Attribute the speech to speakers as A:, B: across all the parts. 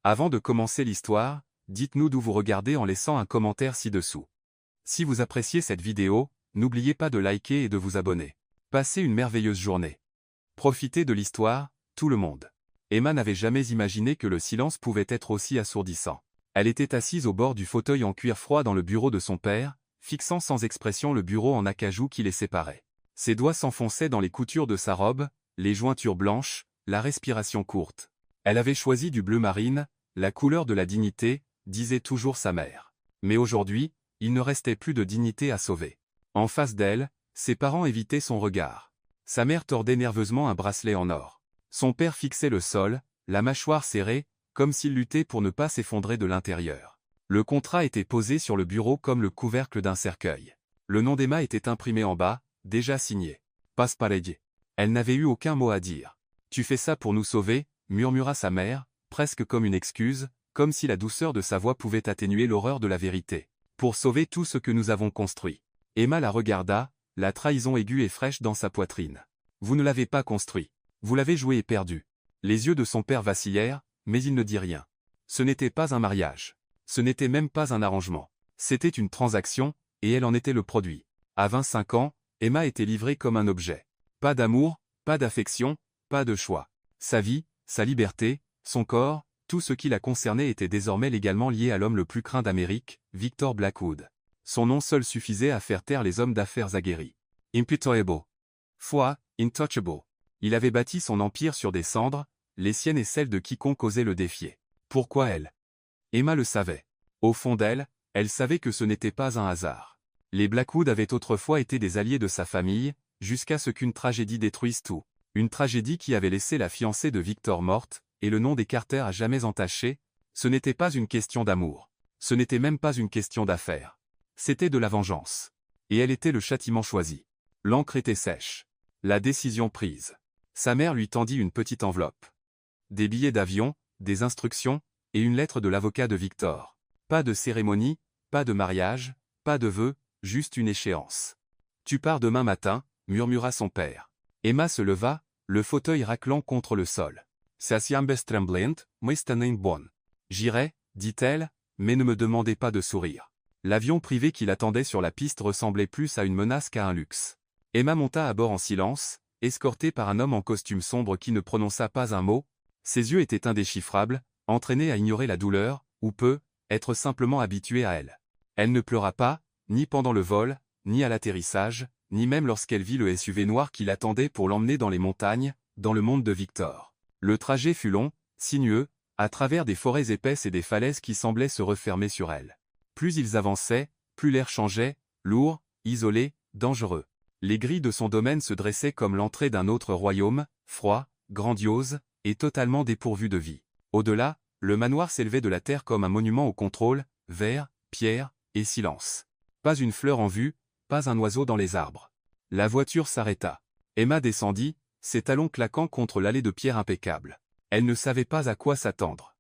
A: Avant de commencer l'histoire, dites-nous d'où vous regardez en laissant un commentaire ci-dessous. Si vous appréciez cette vidéo, n'oubliez pas de liker et de vous abonner. Passez une merveilleuse journée. Profitez de l'histoire, tout le monde. Emma n'avait jamais imaginé que le silence pouvait être aussi assourdissant. Elle était assise au bord du fauteuil en cuir froid dans le bureau de son père, fixant sans expression le bureau en acajou qui les séparait. Ses doigts s'enfonçaient dans les coutures de sa robe, les jointures blanches, la respiration courte. Elle avait choisi du bleu marine, la couleur de la dignité, disait toujours sa mère. Mais aujourd'hui, il ne restait plus de dignité à sauver. En face d'elle, ses parents évitaient son regard. Sa mère tordait nerveusement un bracelet en or. Son père fixait le sol, la mâchoire serrée, comme s'il luttait pour ne pas s'effondrer de l'intérieur. Le contrat était posé sur le bureau comme le couvercle d'un cercueil. Le nom d'Emma était imprimé en bas, déjà signé. Passe pareil. Elle n'avait eu aucun mot à dire. Tu fais ça pour nous sauver, murmura sa mère, presque comme une excuse, comme si la douceur de sa voix pouvait atténuer l'horreur de la vérité. Pour sauver tout ce que nous avons construit. Emma la regarda, la trahison aiguë et fraîche dans sa poitrine. Vous ne l'avez pas construit. Vous l'avez joué et perdu. Les yeux de son père vacillèrent, mais il ne dit rien. Ce n'était pas un mariage. Ce n'était même pas un arrangement. C'était une transaction, et elle en était le produit. À 25 ans, Emma était livrée comme un objet. Pas d'amour, pas d'affection, pas de choix. Sa vie, sa liberté, son corps, tout ce qui la concernait était désormais légalement lié à l'homme le plus craint d'Amérique, Victor Blackwood. Son nom seul suffisait à faire taire les hommes d'affaires aguerris. Impitoyable. Foi, intouchable. Il avait bâti son empire sur des cendres, les siennes et celles de quiconque osait le défier. Pourquoi elle? Emma le savait. Au fond d'elle, elle savait que ce n'était pas un hasard. Les Blackwood avaient autrefois été des alliés de sa famille, jusqu'à ce qu'une tragédie détruise tout. Une tragédie qui avait laissé la fiancée de Victor morte, et le nom des Carter à jamais entaché. Ce n'était pas une question d'amour. Ce n'était même pas une question d'affaires. C'était de la vengeance. Et elle était le châtiment choisi. L'encre était sèche. La décision prise. Sa mère lui tendit une petite enveloppe. Des billets d'avion, des instructions, et une lettre de l'avocat de Victor. Pas de cérémonie, pas de mariage, pas de vœux, juste une échéance. Tu pars demain matin, murmura son père. Emma se leva, le fauteuil raclant contre le sol. Ça siambes tremblent, muistanin bon. J'irai, dit-elle, mais ne me demandez pas de sourire. L'avion privé qui l'attendait sur la piste ressemblait plus à une menace qu'à un luxe. Emma monta à bord en silence, escortée par un homme en costume sombre qui ne prononça pas un mot. Ses yeux étaient indéchiffrables, entraînés à ignorer la douleur, ou peu, être simplement habitués à elle. Elle ne pleura pas, ni pendant le vol, ni à l'atterrissage, ni même lorsqu'elle vit le SUV noir qui l'attendait pour l'emmener dans les montagnes, dans le monde de Victor. Le trajet fut long, sinueux, à travers des forêts épaisses et des falaises qui semblaient se refermer sur elle. Plus ils avançaient, plus l'air changeait, lourd, isolé, dangereux. Les grilles de son domaine se dressaient comme l'entrée d'un autre royaume, froid, grandiose, et totalement dépourvu de vie. Au-delà, le manoir s'élevait de la terre comme un monument au contrôle, verre, pierre, et silence. Pas une fleur en vue, pas un oiseau dans les arbres. La voiture s'arrêta. Emma descendit, ses talons claquant contre l'allée de pierre impeccable. Elle ne savait pas à quoi s'attendre.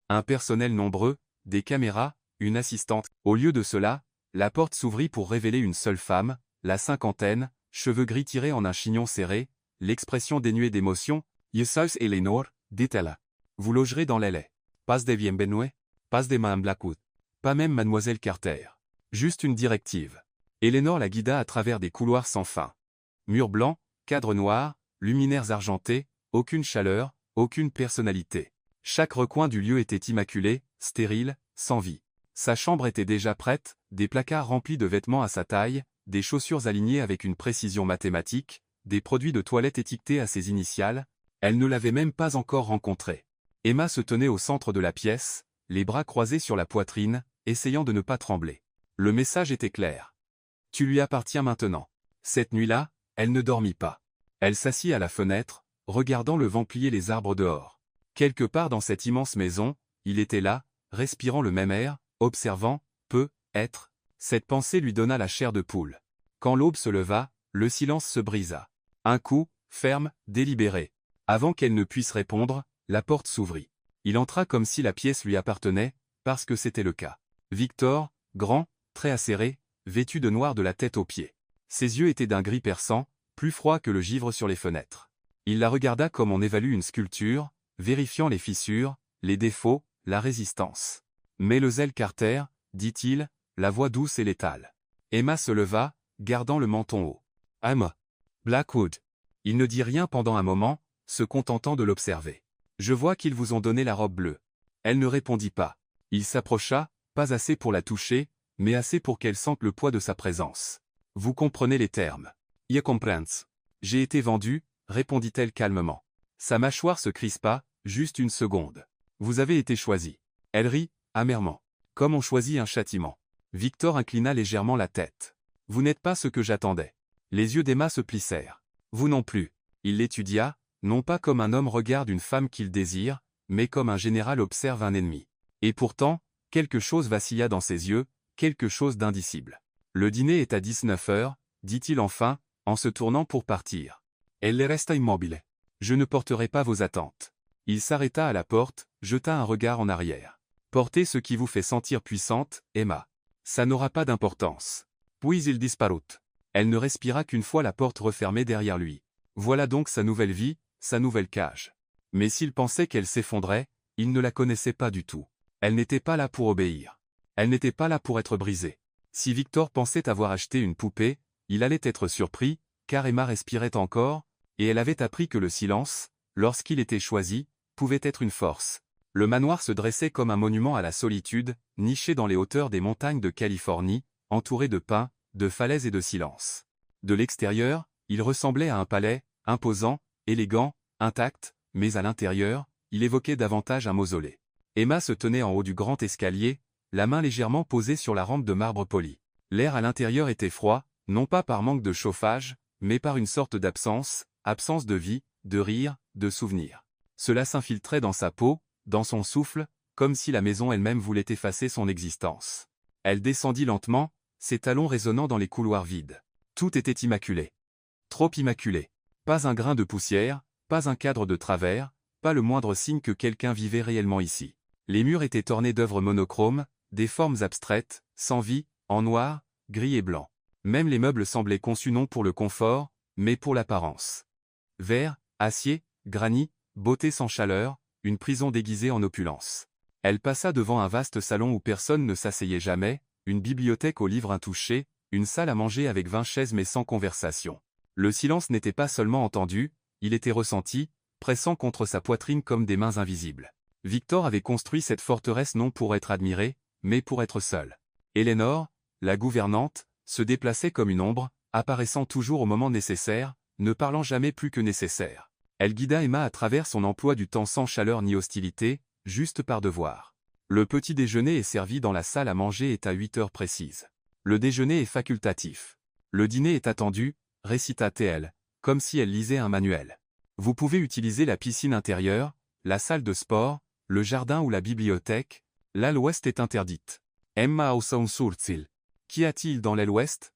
A: Un personnel nombreux, des caméras, une assistante. Au lieu de cela, la porte s'ouvrit pour révéler une seule femme, la cinquantaine, cheveux gris tirés en un chignon serré, l'expression dénuée d'émotion. Je suis Eleanor, dit-elle. Vous logerez dans l'aile. Pas de bienvenue, pas de Madame Blackwood. Pas même Mademoiselle Carter. Juste une directive. Eleanor la guida à travers des couloirs sans fin. Murs blancs, cadres noirs, luminaires argentés, aucune chaleur, aucune personnalité. Chaque recoin du lieu était immaculé, stérile, sans vie. Sa chambre était déjà prête, des placards remplis de vêtements à sa taille, des chaussures alignées avec une précision mathématique, des produits de toilette étiquetés à ses initiales. Elle ne l'avait même pas encore rencontré. Emma se tenait au centre de la pièce, les bras croisés sur la poitrine, essayant de ne pas trembler. Le message était clair. Tu lui appartiens maintenant. Cette nuit-là, elle ne dormit pas. Elle s'assit à la fenêtre, regardant le vent plier les arbres dehors. Quelque part dans cette immense maison, il était là, respirant le même air, observant, être. Cette pensée lui donna la chair de poule. Quand l'aube se leva, le silence se brisa. Un coup, ferme, délibéré. Avant qu'elle ne puisse répondre, la porte s'ouvrit. Il entra comme si la pièce lui appartenait, parce que c'était le cas. Victor, grand, très acéré, vêtu de noir de la tête aux pieds. Ses yeux étaient d'un gris perçant, plus froid que le givre sur les fenêtres. Il la regarda comme on évalue une sculpture, vérifiant les fissures, les défauts, la résistance. Mais le zèle Carter, dit-il, la voix douce et létale. Emma se leva, gardant le menton haut. Emma. Blackwood. Il ne dit rien pendant un moment, se contentant de l'observer. Je vois qu'ils vous ont donné la robe bleue. Elle ne répondit pas. Il s'approcha, pas assez pour la toucher, mais assez pour qu'elle sente le poids de sa présence. Vous comprenez les termes. Je comprends. J'ai été vendue, répondit-elle calmement. Sa mâchoire se crispa, juste une seconde. Vous avez été choisi. Elle rit, amèrement. Comme on choisit un châtiment. Victor inclina légèrement la tête. Vous n'êtes pas ce que j'attendais. Les yeux d'Emma se plissèrent. Vous non plus. Il l'étudia, non pas comme un homme regarde une femme qu'il désire, mais comme un général observe un ennemi. Et pourtant, quelque chose vacilla dans ses yeux, quelque chose d'indicible. Le dîner est à 19h, dit-il enfin, en se tournant pour partir. Elle resta immobile. Je ne porterai pas vos attentes. Il s'arrêta à la porte, jeta un regard en arrière. Portez ce qui vous fait sentir puissante, Emma. Ça n'aura pas d'importance. Puis il disparut. Elle ne respira qu'une fois la porte refermée derrière lui. Voilà donc sa nouvelle vie, sa nouvelle cage. Mais s'il pensait qu'elle s'effondrait, il ne la connaissait pas du tout. Elle n'était pas là pour obéir. Elle n'était pas là pour être brisée. Si Victor pensait avoir acheté une poupée, il allait être surpris, car Emma respirait encore, et elle avait appris que le silence, lorsqu'il était choisi, pouvait être une force. Le manoir se dressait comme un monument à la solitude, niché dans les hauteurs des montagnes de Californie, entouré de pins, de falaises et de silence. De l'extérieur, il ressemblait à un palais, imposant, élégant, intact, mais à l'intérieur, il évoquait davantage un mausolée. Emma se tenait en haut du grand escalier, la main légèrement posée sur la rampe de marbre poli. L'air à l'intérieur était froid, non pas par manque de chauffage, mais par une sorte d'absence, absence de vie, de rire, de souvenirs. Cela s'infiltrait dans sa peau, dans son souffle, comme si la maison elle-même voulait effacer son existence. Elle descendit lentement, ses talons résonnant dans les couloirs vides. Tout était immaculé. Trop immaculé. Pas un grain de poussière, pas un cadre de travers, pas le moindre signe que quelqu'un vivait réellement ici. Les murs étaient ornés d'œuvres monochromes, des formes abstraites, sans vie, en noir, gris et blanc. Même les meubles semblaient conçus non pour le confort, mais pour l'apparence. Verre, acier, granit, beauté sans chaleur, une prison déguisée en opulence. Elle passa devant un vaste salon où personne ne s'asseyait jamais, une bibliothèque aux livres intouchés, une salle à manger avec 20 chaises mais sans conversation. Le silence n'était pas seulement entendu, il était ressenti, pressant contre sa poitrine comme des mains invisibles. Victor avait construit cette forteresse non pour être admiré, mais pour être seul. Eleanor, la gouvernante, se déplaçait comme une ombre, apparaissant toujours au moment nécessaire, ne parlant jamais plus que nécessaire. Elle guida Emma à travers son emploi du temps sans chaleur ni hostilité, juste par devoir. Le petit déjeuner est servi dans la salle à manger est à 8 heures précises. Le déjeuner est facultatif. Le dîner est attendu, récita-t-elle, comme si elle lisait un manuel. Vous pouvez utiliser la piscine intérieure, la salle de sport, le jardin ou la bibliothèque. L'aile ouest est interdite. Emma Ausson-Surzil. Qu'y a-t-il dans l'aile ouest?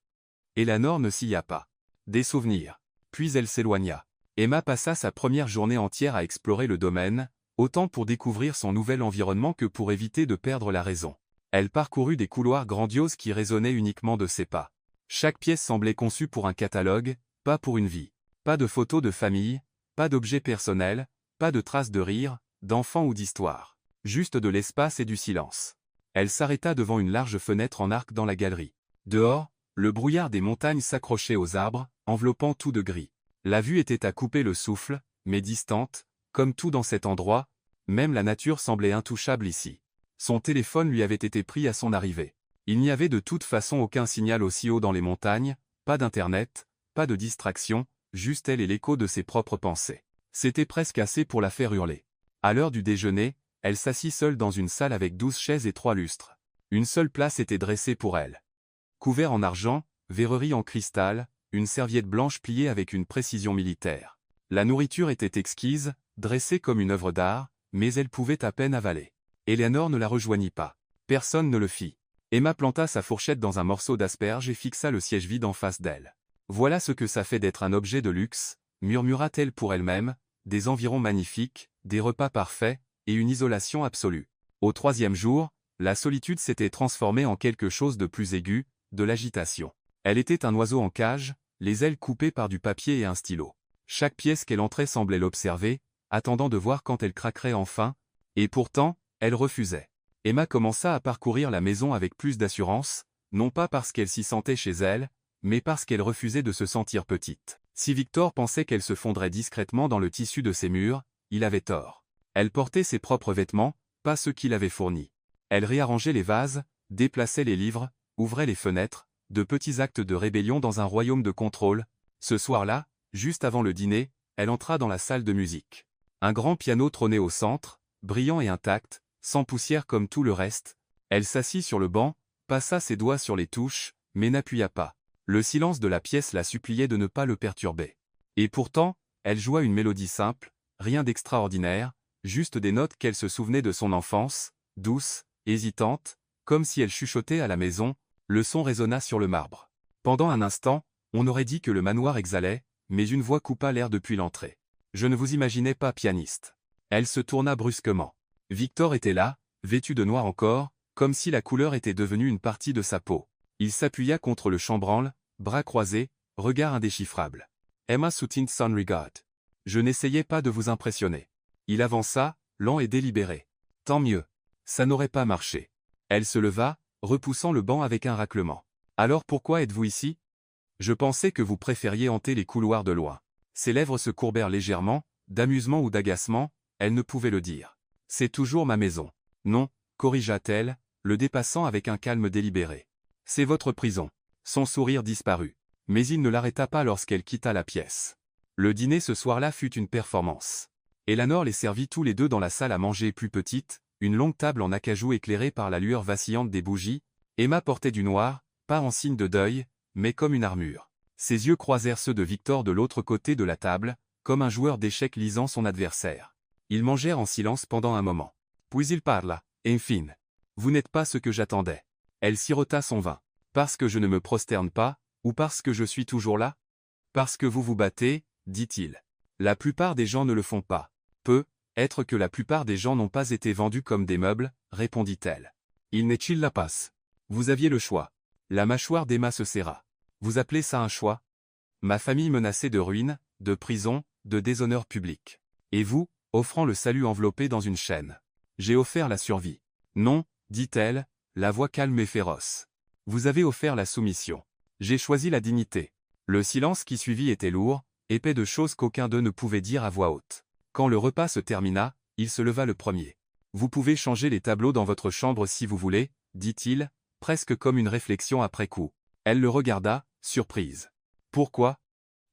A: Eleanor ne s'y a pas. Des souvenirs. Puis elle s'éloigna. Emma passa sa première journée entière à explorer le domaine, autant pour découvrir son nouvel environnement que pour éviter de perdre la raison. Elle parcourut des couloirs grandioses qui résonnaient uniquement de ses pas. Chaque pièce semblait conçue pour un catalogue, pas pour une vie. Pas de photos de famille, pas d'objets personnels, pas de traces de rire, d'enfants ou d'histoire. Juste de l'espace et du silence. Elle s'arrêta devant une large fenêtre en arc dans la galerie. Dehors, le brouillard des montagnes s'accrochait aux arbres, enveloppant tout de gris. La vue était à couper le souffle, mais distante, comme tout dans cet endroit, même la nature semblait intouchable ici. Son téléphone lui avait été pris à son arrivée. Il n'y avait de toute façon aucun signal aussi haut dans les montagnes, pas d'internet, pas de distraction, juste elle et l'écho de ses propres pensées. C'était presque assez pour la faire hurler. À l'heure du déjeuner, elle s'assit seule dans une salle avec 12 chaises et 3 lustres. Une seule place était dressée pour elle. Couvert en argent, verrerie en cristal, une serviette blanche pliée avec une précision militaire. La nourriture était exquise, dressée comme une œuvre d'art, mais elle pouvait à peine avaler. Eleanor ne la rejoignit pas. Personne ne le fit. Emma planta sa fourchette dans un morceau d'asperge et fixa le siège vide en face d'elle. Voilà ce que ça fait d'être un objet de luxe, murmura-t-elle pour elle-même, des environs magnifiques, des repas parfaits, et une isolation absolue. Au 3e jour, la solitude s'était transformée en quelque chose de plus aigu, de l'agitation. Elle était un oiseau en cage, les ailes coupées par du papier et un stylo. Chaque pièce qu'elle entrait semblait l'observer, attendant de voir quand elle craquerait enfin, et pourtant, Elle refusait. Emma commença à parcourir la maison avec plus d'assurance, non pas parce qu'elle s'y sentait chez elle, mais parce qu'elle refusait de se sentir petite. Si Victor pensait qu'elle se fondrait discrètement dans le tissu de ses murs, il avait tort. Elle portait ses propres vêtements, pas ceux qu'il avait fournis. Elle réarrangeait les vases, déplaçait les livres, ouvrait les fenêtres, de petits actes de rébellion dans un royaume de contrôle. Ce soir-là, juste avant le dîner, elle entra dans la salle de musique. Un grand piano trônait au centre, brillant et intact, sans poussière comme tout le reste. Elle s'assit sur le banc, passa ses doigts sur les touches, mais n'appuya pas. Le silence de la pièce la suppliait de ne pas le perturber. Et pourtant, elle joua une mélodie simple, rien d'extraordinaire, juste des notes qu'elle se souvenait de son enfance, douces, hésitantes, comme si elle chuchotait à la maison. Le son résonna sur le marbre. Pendant un instant, on aurait dit que le manoir exhalait, mais une voix coupa l'air depuis l'entrée. Je ne vous imaginais pas pianiste. Elle se tourna brusquement. Victor était là, vêtu de noir encore, comme si la couleur était devenue une partie de sa peau. Il s'appuya contre le chambranle, bras croisés, regard indéchiffrable. Emma soutint son regard. Je n'essayais pas de vous impressionner. Il avança, lent et délibéré. Tant mieux. Ça n'aurait pas marché. Elle se leva, repoussant le banc avec un raclement. Alors pourquoi êtes-vous ici? Je pensais que vous préfériez hanter les couloirs de loin. Ses lèvres se courbèrent légèrement, d'amusement ou d'agacement, elle ne pouvait le dire. C'est toujours ma maison. Non, corrigea-t-elle, le dépassant avec un calme délibéré. C'est votre prison. Son sourire disparut. Mais il ne l'arrêta pas lorsqu'elle quitta la pièce. Le dîner ce soir-là fut une performance. Eleanor les servit tous les deux dans la salle à manger plus petite, une longue table en acajou éclairée par la lueur vacillante des bougies. Emma portait du noir, pas en signe de deuil, mais comme une armure. Ses yeux croisèrent ceux de Victor de l'autre côté de la table, comme un joueur d'échecs lisant son adversaire. Ils mangèrent en silence pendant un moment. Puis il parla. Enfin. Vous n'êtes pas ce que j'attendais. Elle sirota son vin. Parce que je ne me prosterne pas, ou parce que je suis toujours là? Parce que vous vous battez, dit-il. La plupart des gens ne le font pas. Être que la plupart des gens n'ont pas été vendus comme des meubles, répondit-elle. Il n'est-il la passe. Vous aviez le choix. La mâchoire d'Emma se serra. Vous appelez ça un choix? Ma famille menacée de ruine, de prison, de déshonneur public. Et vous, offrant le salut enveloppé dans une chaîne. J'ai offert la survie. Non, dit-elle, la voix calme et féroce. Vous avez offert la soumission. J'ai choisi la dignité. Le silence qui suivit était lourd, épais de choses qu'aucun d'eux ne pouvait dire à voix haute. Quand le repas se termina, il se leva le premier. Vous pouvez changer les tableaux dans votre chambre si vous voulez, dit-il, presque comme une réflexion après coup. Elle le regarda, surprise. Pourquoi?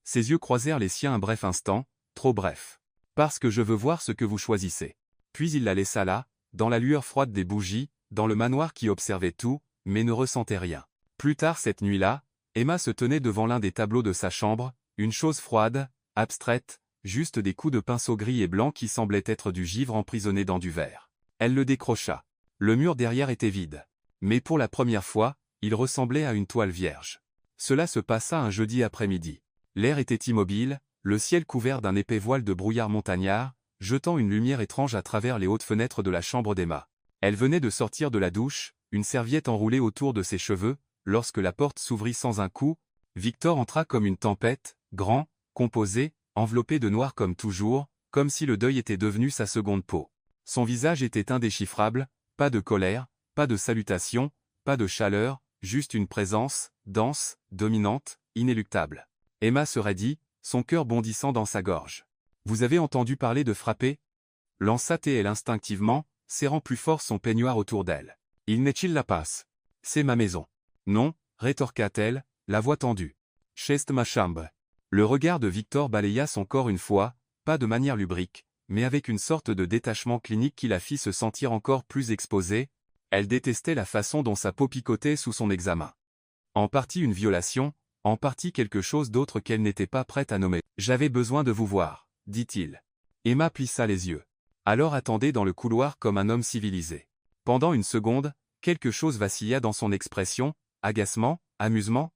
A: Ses yeux croisèrent les siens un bref instant, trop bref. Parce que je veux voir ce que vous choisissez. Puis il la laissa là, dans la lueur froide des bougies, dans le manoir qui observait tout, mais ne ressentait rien. Plus tard cette nuit-là, Emma se tenait devant l'un des tableaux de sa chambre, une chose froide, abstraite, juste des coups de pinceau gris et blanc qui semblaient être du givre emprisonné dans du verre. Elle le décrocha. Le mur derrière était vide. Mais pour la première fois, il ressemblait à une toile vierge. Cela se passa un jeudi après-midi. L'air était immobile, le ciel couvert d'un épais voile de brouillard montagnard, jetant une lumière étrange à travers les hautes fenêtres de la chambre d'Emma. Elle venait de sortir de la douche, une serviette enroulée autour de ses cheveux, lorsque la porte s'ouvrit sans un coup. Victor entra comme une tempête, grand, composé, enveloppé de noir comme toujours, comme si le deuil était devenu sa seconde peau. Son visage était indéchiffrable, pas de colère, pas de salutation, pas de chaleur, juste une présence, dense, dominante, inéluctable. Emma se raidit, son cœur bondissant dans sa gorge. Vous avez entendu parler de frapper? Lança-t-elle instinctivement, serrant plus fort son peignoir autour d'elle. Il n'est-il la passe? C'est ma maison. Non, rétorqua-t-elle, la voix tendue. Chest ma chambre. Le regard de Victor balaya son corps une fois, pas de manière lubrique, mais avec une sorte de détachement clinique qui la fit se sentir encore plus exposée. Elle détestait la façon dont sa peau picotait sous son examen. En partie une violation, en partie quelque chose d'autre qu'elle n'était pas prête à nommer. J'avais besoin de vous voir, dit-il. Emma plissa les yeux. Alors attendait dans le couloir comme un homme civilisé. Pendant une seconde, quelque chose vacilla dans son expression, agacement, amusement.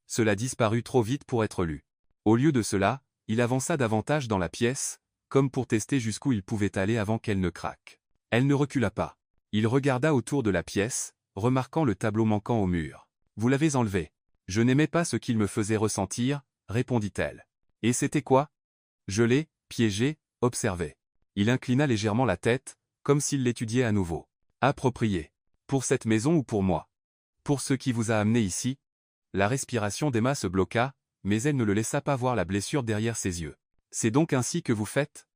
A: Cela disparut trop vite pour être lu. Au lieu de cela, il avança davantage dans la pièce, comme pour tester jusqu'où il pouvait aller avant qu'elle ne craque. Elle ne recula pas. Il regarda autour de la pièce, remarquant le tableau manquant au mur. Vous l'avez enlevé. Je n'aimais pas ce qu'il me faisait ressentir, répondit-elle. Et c'était quoi? Je l'ai, piégé, observé. Il inclina légèrement la tête, comme s'il l'étudiait à nouveau. Approprié. Pour cette maison ou pour moi? Pour ce qui vous a amené ici? La respiration d'Emma se bloqua, mais elle ne le laissa pas voir la blessure derrière ses yeux. C'est donc ainsi que vous faites?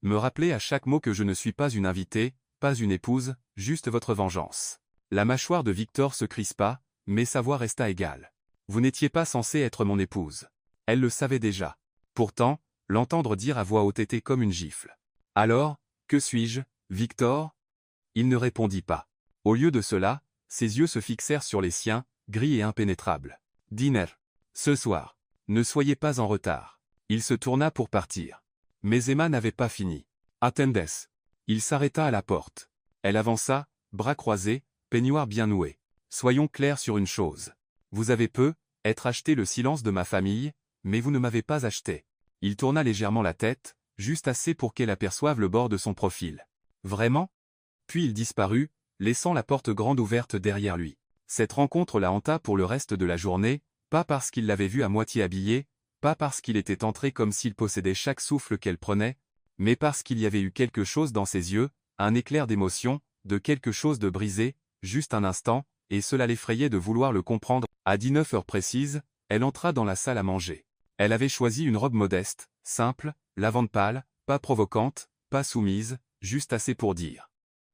A: Me rappeler à chaque mot que je ne suis pas une invitée, pas une épouse, juste votre vengeance. La mâchoire de Victor se crispa, mais sa voix resta égale. Vous n'étiez pas censée être mon épouse. Elle le savait déjà. Pourtant, l'entendre dire à voix haute était comme une gifle. Alors, que suis-je, Victor? Il ne répondit pas. Au lieu de cela, ses yeux se fixèrent sur les siens, gris et impénétrables. Dîner. Ce soir. Ne soyez pas en retard. Il se tourna pour partir. Mais Emma n'avait pas fini. Attendes. Il s'arrêta à la porte. Elle avança, bras croisés, peignoir bien noué. Soyons clairs sur une chose. Vous avez être acheté le silence de ma famille, mais vous ne m'avez pas acheté. Il tourna légèrement la tête, juste assez pour qu'elle aperçoive le bord de son profil. Vraiment? Puis il disparut, laissant la porte grande ouverte derrière lui. Cette rencontre la hanta pour le reste de la journée, pas parce qu'il l'avait vue à moitié habillée, pas parce qu'il était entré comme s'il possédait chaque souffle qu'elle prenait, mais parce qu'il y avait eu quelque chose dans ses yeux, un éclair d'émotion, de quelque chose de brisé, juste un instant, et cela l'effrayait de vouloir le comprendre. À 19 heures précises, elle entra dans la salle à manger. Elle avait choisi une robe modeste, simple, lavande pâle, pas provocante, pas soumise, juste assez pour dire.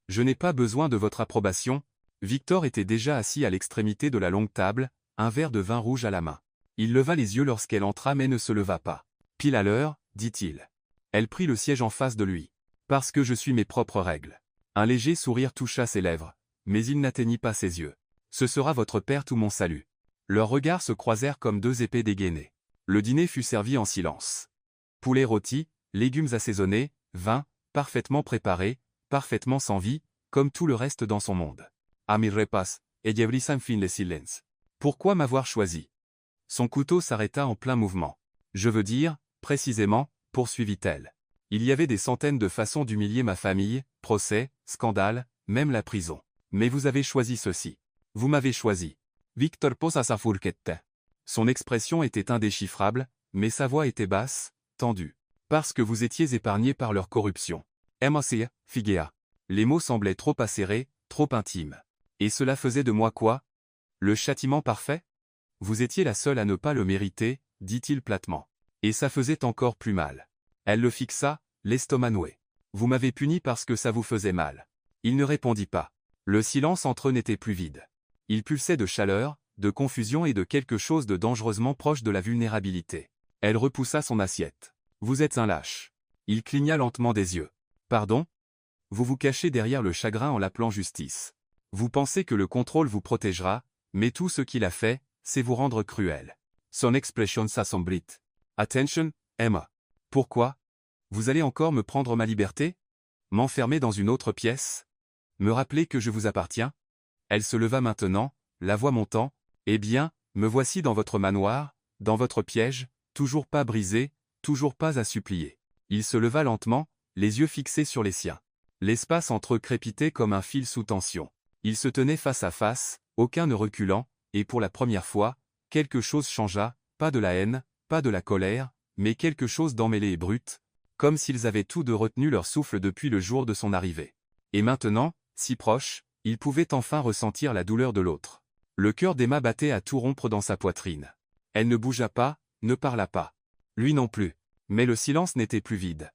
A: Je n'ai pas besoin de votre approbation. Victor était déjà assis à l'extrémité de la longue table, un verre de vin rouge à la main. Il leva les yeux lorsqu'elle entra mais ne se leva pas. Pile à l'heure, dit-il. Elle prit le siège en face de lui. Parce que je suis mes propres règles. Un léger sourire toucha ses lèvres, mais il n'atteignit pas ses yeux. Ce sera votre perte ou mon salut. Leurs regards se croisèrent comme deux épées dégainées. Le dîner fut servi en silence. Poulet rôti, légumes assaisonnés, vin, parfaitement préparé, parfaitement sans vie, comme tout le reste dans son monde. Ami repas, et sans fin le silence. Pourquoi m'avoir choisi? Son couteau s'arrêta en plein mouvement. Je veux dire, précisément, poursuivit-elle. Il y avait des centaines de façons d'humilier ma famille, procès, scandale, même la prison. Mais vous avez choisi ceci. Vous m'avez choisi. Victor posa sa fourchette. Son expression était indéchiffrable, mais sa voix était basse, tendue. Parce que vous étiez épargné par leur corruption. M.A.C. Figea. Les mots semblaient trop acérés, trop intimes. Et cela faisait de moi quoi? Le châtiment parfait? Vous étiez la seule à ne pas le mériter, dit-il platement. Et ça faisait encore plus mal. Elle le fixa, l'estomac noué. Vous m'avez puni parce que ça vous faisait mal. Il ne répondit pas. Le silence entre eux n'était plus vide. Il pulsait de chaleur, de confusion et de quelque chose de dangereusement proche de la vulnérabilité. Elle repoussa son assiette. Vous êtes un lâche. Il cligna lentement des yeux. Pardon? Vous vous cachez derrière le chagrin en l'appelant justice. Vous pensez que le contrôle vous protégera, mais tout ce qu'il a fait, c'est vous rendre cruel. Son expression s'assombrit. Attention, Emma. Pourquoi? Vous allez encore me prendre ma liberté? M'enfermer dans une autre pièce? Me rappeler que je vous appartiens? Elle se leva maintenant, la voix montant. Eh bien, me voici dans votre manoir, dans votre piège, toujours pas brisé, toujours pas à supplier. Il se leva lentement, les yeux fixés sur les siens. L'espace entre eux crépitait comme un fil sous tension. Ils se tenaient face à face, aucun ne reculant, et pour la première fois, quelque chose changea, pas de la haine, pas de la colère, mais quelque chose d'emmêlé et brut, comme s'ils avaient tous deux retenu leur souffle depuis le jour de son arrivée. Et maintenant, si proches, ils pouvaient enfin ressentir la douleur de l'autre. Le cœur d'Emma battait à tout rompre dans sa poitrine. Elle ne bougea pas, ne parla pas. Lui non plus. Mais le silence n'était plus vide.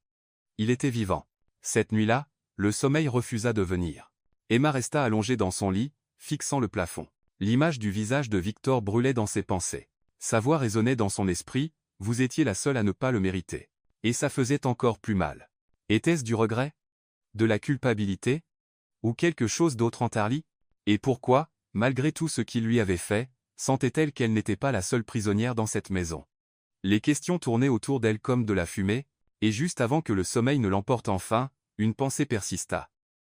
A: Il était vivant. Cette nuit-là, le sommeil refusa de venir. Emma resta allongée dans son lit, fixant le plafond. L'image du visage de Victor brûlait dans ses pensées. Sa voix résonnait dans son esprit, vous étiez la seule à ne pas le mériter. Et ça faisait encore plus mal. Était-ce du regret? De la culpabilité? Ou quelque chose d'autre en Tarly? Et pourquoi, malgré tout ce qu'il lui avait fait, sentait-elle qu'elle n'était pas la seule prisonnière dans cette maison? Les questions tournaient autour d'elle comme de la fumée, et juste avant que le sommeil ne l'emporte enfin, une pensée persista.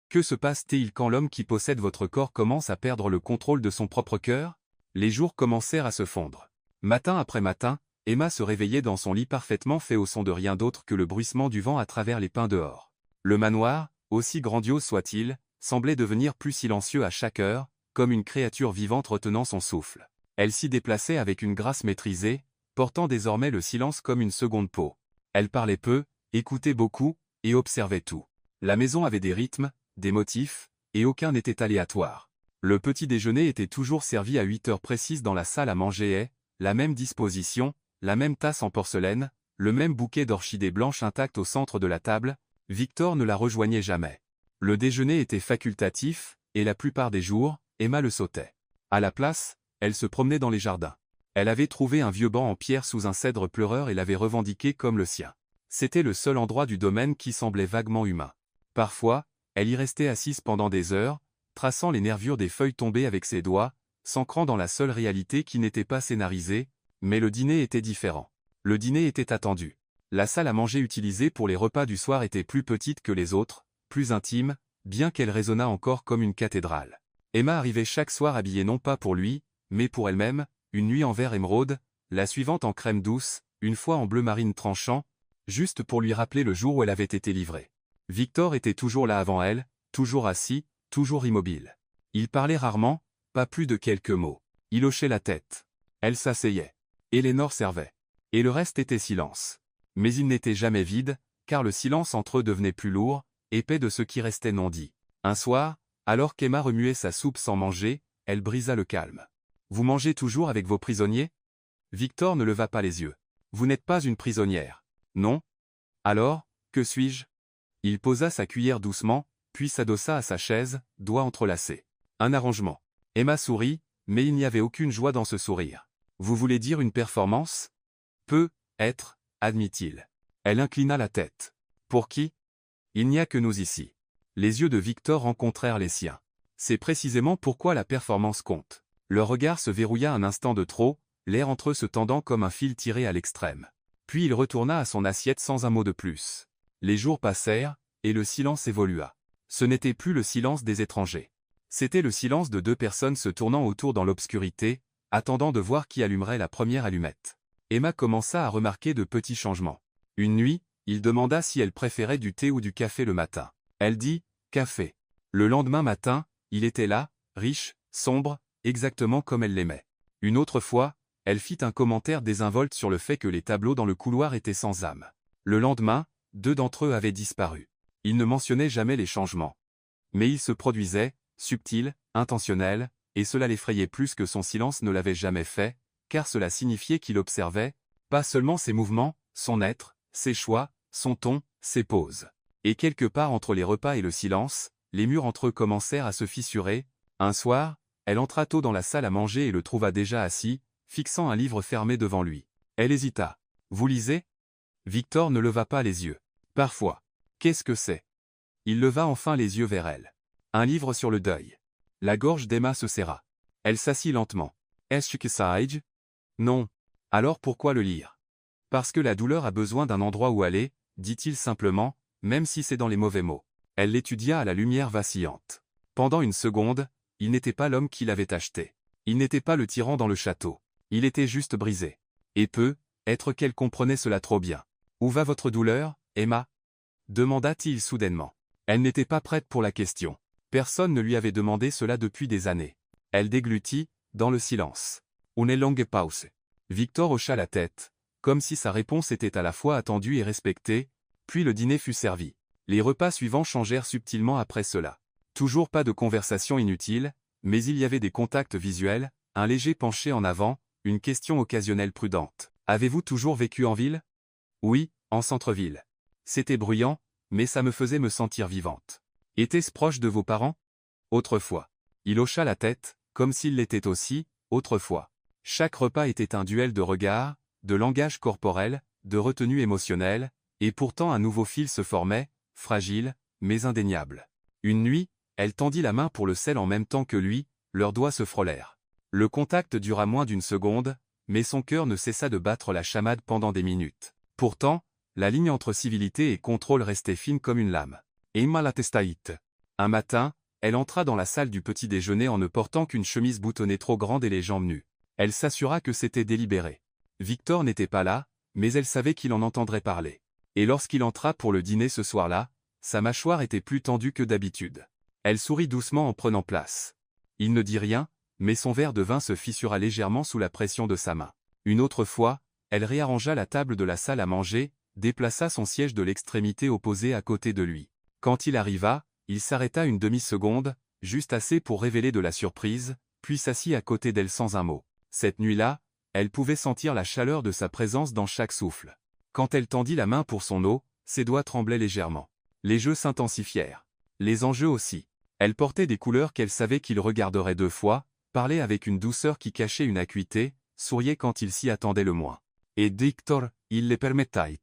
A: Que se passe-t-il quand l'homme qui possède votre corps commence à perdre le contrôle de son propre cœur? Les jours commencèrent à se fondre. Matin après matin, Emma se réveillait dans son lit parfaitement fait au son de rien d'autre que le bruissement du vent à travers les pins dehors. Le manoir, aussi grandiose soit-il, semblait devenir plus silencieux à chaque heure, comme une créature vivante retenant son souffle. Elle s'y déplaçait avec une grâce maîtrisée, portant désormais le silence comme une seconde peau. Elle parlait peu, écoutait beaucoup, et observait tout. La maison avait des rythmes, des motifs, et aucun n'était aléatoire. Le petit déjeuner était toujours servi à 8 heures précises dans la salle à manger et, la même disposition, la même tasse en porcelaine, le même bouquet d'orchidées blanches intactes au centre de la table, Victor ne la rejoignait jamais. Le déjeuner était facultatif, et la plupart des jours, Emma le sautait. À la place, elle se promenait dans les jardins. Elle avait trouvé un vieux banc en pierre sous un cèdre pleureur et l'avait revendiqué comme le sien. C'était le seul endroit du domaine qui semblait vaguement humain. Parfois, elle y restait assise pendant des heures, traçant les nervures des feuilles tombées avec ses doigts, s'ancrant dans la seule réalité qui n'était pas scénarisée, mais le dîner était différent. Le dîner était attendu. La salle à manger utilisée pour les repas du soir était plus petite que les autres, plus intime, bien qu'elle résonnât encore comme une cathédrale. Emma arrivait chaque soir habillée non pas pour lui, mais pour elle-même, une nuit en vert émeraude, la suivante en crème douce, une fois en bleu marine tranchant, juste pour lui rappeler le jour où elle avait été livrée. Victor était toujours là avant elle, toujours assis, toujours immobile. Il parlait rarement, pas plus de quelques mots. Il hochait la tête. Elle s'asseyait. Éléonore servait. Et le reste était silence. Mais il n'était jamais vide, car le silence entre eux devenait plus lourd, épais de ce qui restait non dit. Un soir, alors qu'Emma remuait sa soupe sans manger, elle brisa le calme. « Vous mangez toujours avec vos prisonniers » Victor ne leva pas les yeux. « Vous n'êtes pas une prisonnière. »« Non. »« Alors, que suis-je » Il posa sa cuillère doucement, puis s'adossa à sa chaise, doigts entrelacés. Un arrangement. Emma sourit, mais il n'y avait aucune joie dans ce sourire. « Vous voulez dire une performance ?»« Peut être, admit-il. » Elle inclina la tête. « Pour qui ?»« Il n'y a que nous ici. » Les yeux de Victor rencontrèrent les siens. C'est précisément pourquoi la performance compte. Leur regard se verrouilla un instant de trop, l'air entre eux se tendant comme un fil tiré à l'extrême. Puis il retourna à son assiette sans un mot de plus. Les jours passèrent, et le silence évolua. Ce n'était plus le silence des étrangers. C'était le silence de deux personnes se tournant autour dans l'obscurité, attendant de voir qui allumerait la première allumette. Emma commença à remarquer de petits changements. Une nuit, il demanda si elle préférait du thé ou du café le matin. Elle dit « café ». Le lendemain matin, il était là, riche, sombre, exactement comme elle l'aimait. Une autre fois, elle fit un commentaire désinvolte sur le fait que les tableaux dans le couloir étaient sans âme. Le lendemain, 2 d'entre eux avaient disparu. Il ne mentionnait jamais les changements. Mais ils se produisaient, subtils, intentionnels, et cela l'effrayait plus que son silence ne l'avait jamais fait, car cela signifiait qu'il observait, pas seulement ses mouvements, son être, ses choix, son ton, ses poses. Et quelque part entre les repas et le silence, les murs entre eux commencèrent à se fissurer. Un soir, elle entra tôt dans la salle à manger et le trouva déjà assis, fixant un livre fermé devant lui. Elle hésita. « Vous lisez » Victor ne leva pas les yeux. « Parfois. »« Qu'est-ce que c'est » Il leva enfin les yeux vers elle. « Un livre sur le deuil. » La gorge d'Emma se serra. Elle s'assit lentement. « Est-ce que ça aide ?»« Non. »« Alors pourquoi le lire ?»« Parce que la douleur a besoin d'un endroit où aller, dit-il simplement, même si c'est dans les mauvais mots. » Elle l'étudia à la lumière vacillante. Pendant une seconde, il n'était pas l'homme qui l'avait acheté. Il n'était pas le tyran dans le château. Il était juste brisé. Et être qu'elle comprenait cela trop bien. « Où va votre douleur, Emma » demanda-t-il soudainement. Elle n'était pas prête pour la question. Personne ne lui avait demandé cela depuis des années. Elle déglutit, dans le silence. « Une longue pause. » Victor hocha la tête, comme si sa réponse était à la fois attendue et respectée, puis le dîner fut servi. Les repas suivants changèrent subtilement après cela. Toujours pas de conversation inutile, mais il y avait des contacts visuels, un léger penché en avant, une question occasionnelle prudente. « Avez-vous toujours vécu en ville ?»« Oui, en centre-ville. C'était bruyant, mais ça me faisait me sentir vivante. »« Était-ce proche de vos parents ?»« Autrefois. » Il hocha la tête, comme s'il l'était aussi, autrefois. Chaque repas était un duel de regards, de langage corporel, de retenue émotionnelle, et pourtant un nouveau fil se formait, fragile, mais indéniable. Une nuit, elle tendit la main pour le sel en même temps que lui, leurs doigts se frôlèrent. Le contact dura moins d'une seconde, mais son cœur ne cessa de battre la chamade pendant des minutes. Pourtant, la ligne entre civilité et contrôle restait fine comme une lame. Emma la testaïte. Un matin, elle entra dans la salle du petit déjeuner en ne portant qu'une chemise boutonnée trop grande et les jambes nues. Elle s'assura que c'était délibéré. Victor n'était pas là, mais elle savait qu'il en entendrait parler. Et lorsqu'il entra pour le dîner ce soir-là, sa mâchoire était plus tendue que d'habitude. Elle sourit doucement en prenant place. Il ne dit rien, mais son verre de vin se fissura légèrement sous la pression de sa main. Une autre fois, elle réarrangea la table de la salle à manger, déplaça son siège de l'extrémité opposée à côté de lui. Quand il arriva, il s'arrêta une demi-seconde, juste assez pour révéler de la surprise, puis s'assit à côté d'elle sans un mot. Cette nuit-là, elle pouvait sentir la chaleur de sa présence dans chaque souffle. Quand elle tendit la main pour son eau, ses doigts tremblaient légèrement. Les jeux s'intensifièrent. Les enjeux aussi. Elle portait des couleurs qu'elle savait qu'il regarderait 2 fois, parlait avec une douceur qui cachait une acuité, souriait quand il s'y attendait le moins. Et Victor, il les permettait.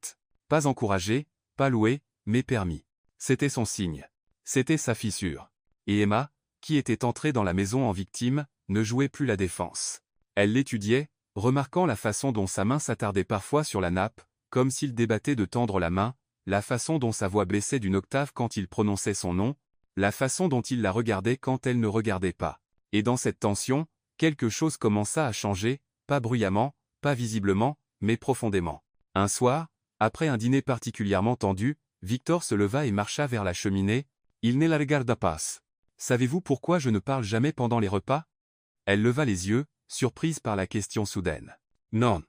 A: Pas encouragé, pas loué, mais permis. C'était son signe. C'était sa fissure. Et Emma, qui était entrée dans la maison en victime, ne jouait plus la défense. Elle l'étudiait, remarquant la façon dont sa main s'attardait parfois sur la nappe, comme s'il débattait de tendre la main, la façon dont sa voix baissait d'une octave quand il prononçait son nom, la façon dont il la regardait quand elle ne regardait pas. Et dans cette tension, quelque chose commença à changer, pas bruyamment, pas visiblement, mais profondément. Un soir, après un dîner particulièrement tendu, Victor se leva et marcha vers la cheminée. Il ne la regarda pas. « Savez-vous pourquoi je ne parle jamais pendant les repas ?» Elle leva les yeux, surprise par la question soudaine. « Non.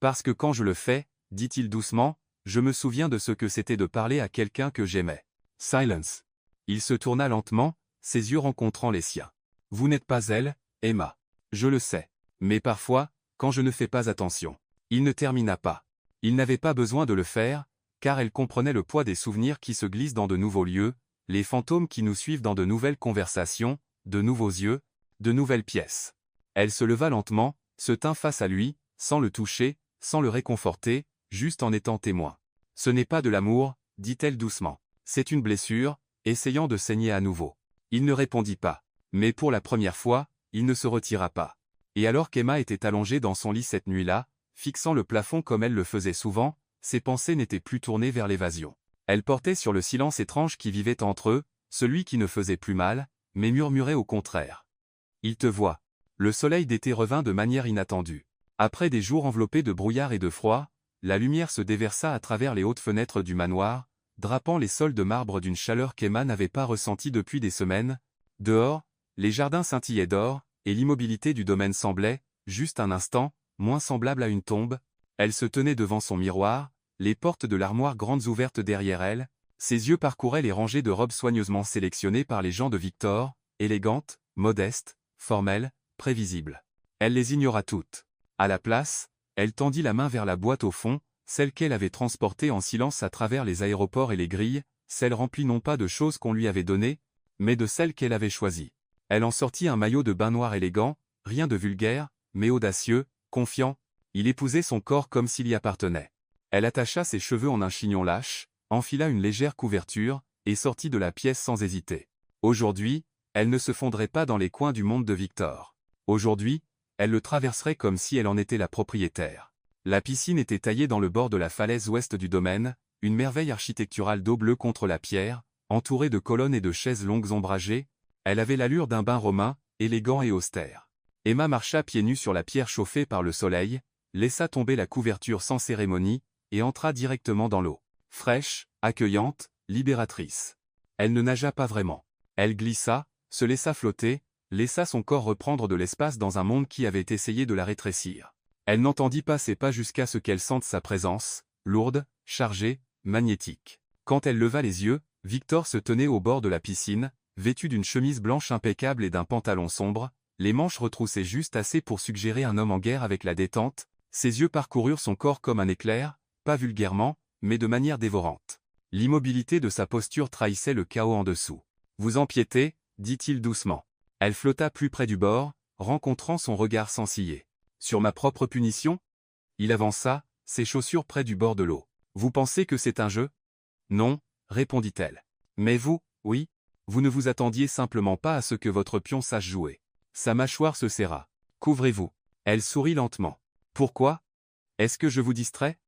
A: Parce que quand je le fais, dit-il doucement, je me souviens de ce que c'était de parler à quelqu'un que j'aimais. » Silence. Il se tourna lentement, ses yeux rencontrant les siens. « Vous n'êtes pas elle, Emma. Je le sais. Mais parfois, quand je ne fais pas attention. » Il ne termina pas. Il n'avait pas besoin de le faire, car elle comprenait le poids des souvenirs qui se glissent dans de nouveaux lieux, les fantômes qui nous suivent dans de nouvelles conversations, de nouveaux yeux, de nouvelles pièces. Elle se leva lentement, se tint face à lui, sans le toucher, sans le réconforter, juste en étant témoin. « Ce n'est pas de l'amour, dit-elle doucement. C'est une blessure, essayant de saigner à nouveau. » Il ne répondit pas. Mais pour la première fois, il ne se retira pas. Et alors qu'Emma était allongée dans son lit cette nuit-là, fixant le plafond comme elle le faisait souvent, ses pensées n'étaient plus tournées vers l'évasion. Elle portait sur le silence étrange qui vivait entre eux, celui qui ne faisait plus mal, mais murmurait au contraire. « Il te voit. » Le soleil d'été revint de manière inattendue. Après des jours enveloppés de brouillard et de froid, la lumière se déversa à travers les hautes fenêtres du manoir, drapant les sols de marbre d'une chaleur qu'Emma n'avait pas ressentie depuis des semaines. Dehors, les jardins scintillaient d'or, et l'immobilité du domaine semblait, juste un instant, moins semblable à une tombe. Elle se tenait devant son miroir, les portes de l'armoire grandes ouvertes derrière elle, ses yeux parcouraient les rangées de robes soigneusement sélectionnées par les gens de Victor, élégantes, modestes, formelles, prévisibles. Elle les ignora toutes. À la place, elle tendit la main vers la boîte au fond, celle qu'elle avait transportée en silence à travers les aéroports et les grilles, celle remplie non pas de choses qu'on lui avait données, mais de celles qu'elle avait choisies. Elle en sortit un maillot de bain noir élégant, rien de vulgaire, mais audacieux, confiant. Il épousait son corps comme s'il y appartenait. Elle attacha ses cheveux en un chignon lâche, enfila une légère couverture, et sortit de la pièce sans hésiter. Aujourd'hui, elle ne se fondrait pas dans les coins du monde de Victor. Aujourd'hui, elle le traverserait comme si elle en était la propriétaire. La piscine était taillée dans le bord de la falaise ouest du domaine, une merveille architecturale d'eau bleue contre la pierre, entourée de colonnes et de chaises longues ombragées. Elle avait l'allure d'un bain romain, élégant et austère. Emma marcha pieds nus sur la pierre chauffée par le soleil, laissa tomber la couverture sans cérémonie, et entra directement dans l'eau. Fraîche, accueillante, libératrice. Elle ne nagea pas vraiment. Elle glissa, se laissa flotter, laissa son corps reprendre de l'espace dans un monde qui avait essayé de la rétrécir. Elle n'entendit pas ses pas jusqu'à ce qu'elle sente sa présence, lourde, chargée, magnétique. Quand elle leva les yeux, Victor se tenait au bord de la piscine, vêtu d'une chemise blanche impeccable et d'un pantalon sombre, les manches retroussées juste assez pour suggérer un homme en guerre avec la détente. Ses yeux parcoururent son corps comme un éclair, pas vulgairement, mais de manière dévorante. L'immobilité de sa posture trahissait le chaos en dessous. « Vous empiétez » dit-il doucement. Elle flotta plus près du bord, rencontrant son regard sans ciller. « Sur ma propre punition ?» Il avança, ses chaussures près du bord de l'eau. « Vous pensez que c'est un jeu ?»« Non, » répondit-elle. « Mais vous, oui. Vous ne vous attendiez simplement pas à ce que votre pion sache jouer. » Sa mâchoire se serra. « Couvrez-vous. » Elle sourit lentement. « Pourquoi ? Est-ce que je vous distrais ?»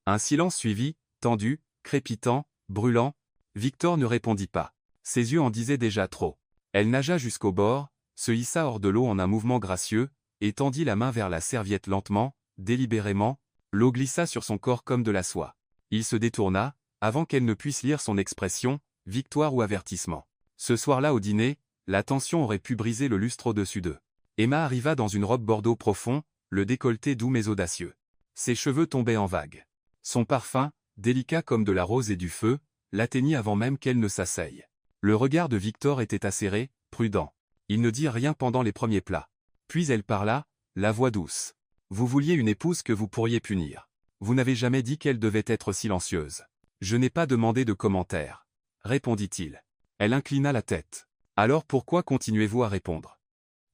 A: Un silence suivit, tendu, crépitant, brûlant. Victor ne répondit pas. Ses yeux en disaient déjà trop. Elle nagea jusqu'au bord, se hissa hors de l'eau en un mouvement gracieux, et tendit la main vers la serviette lentement, délibérément. L'eau glissa sur son corps comme de la soie. Il se détourna, avant qu'elle ne puisse lire son expression, victoire ou avertissement. Ce soir-là au dîner, la tension aurait pu briser le lustre au-dessus d'eux. Emma arriva dans une robe bordeaux profond, le décolleté doux mais audacieux. Ses cheveux tombaient en vagues. Son parfum, délicat comme de la rose et du feu, l'atteignit avant même qu'elle ne s'asseye. Le regard de Victor était acéré, prudent. Il ne dit rien pendant les premiers plats. Puis elle parla, la voix douce. Vous vouliez une épouse que vous pourriez punir. Vous n'avez jamais dit qu'elle devait être silencieuse. Je n'ai pas demandé de commentaires, répondit-il. Elle inclina la tête. Alors pourquoi continuez-vous à répondre?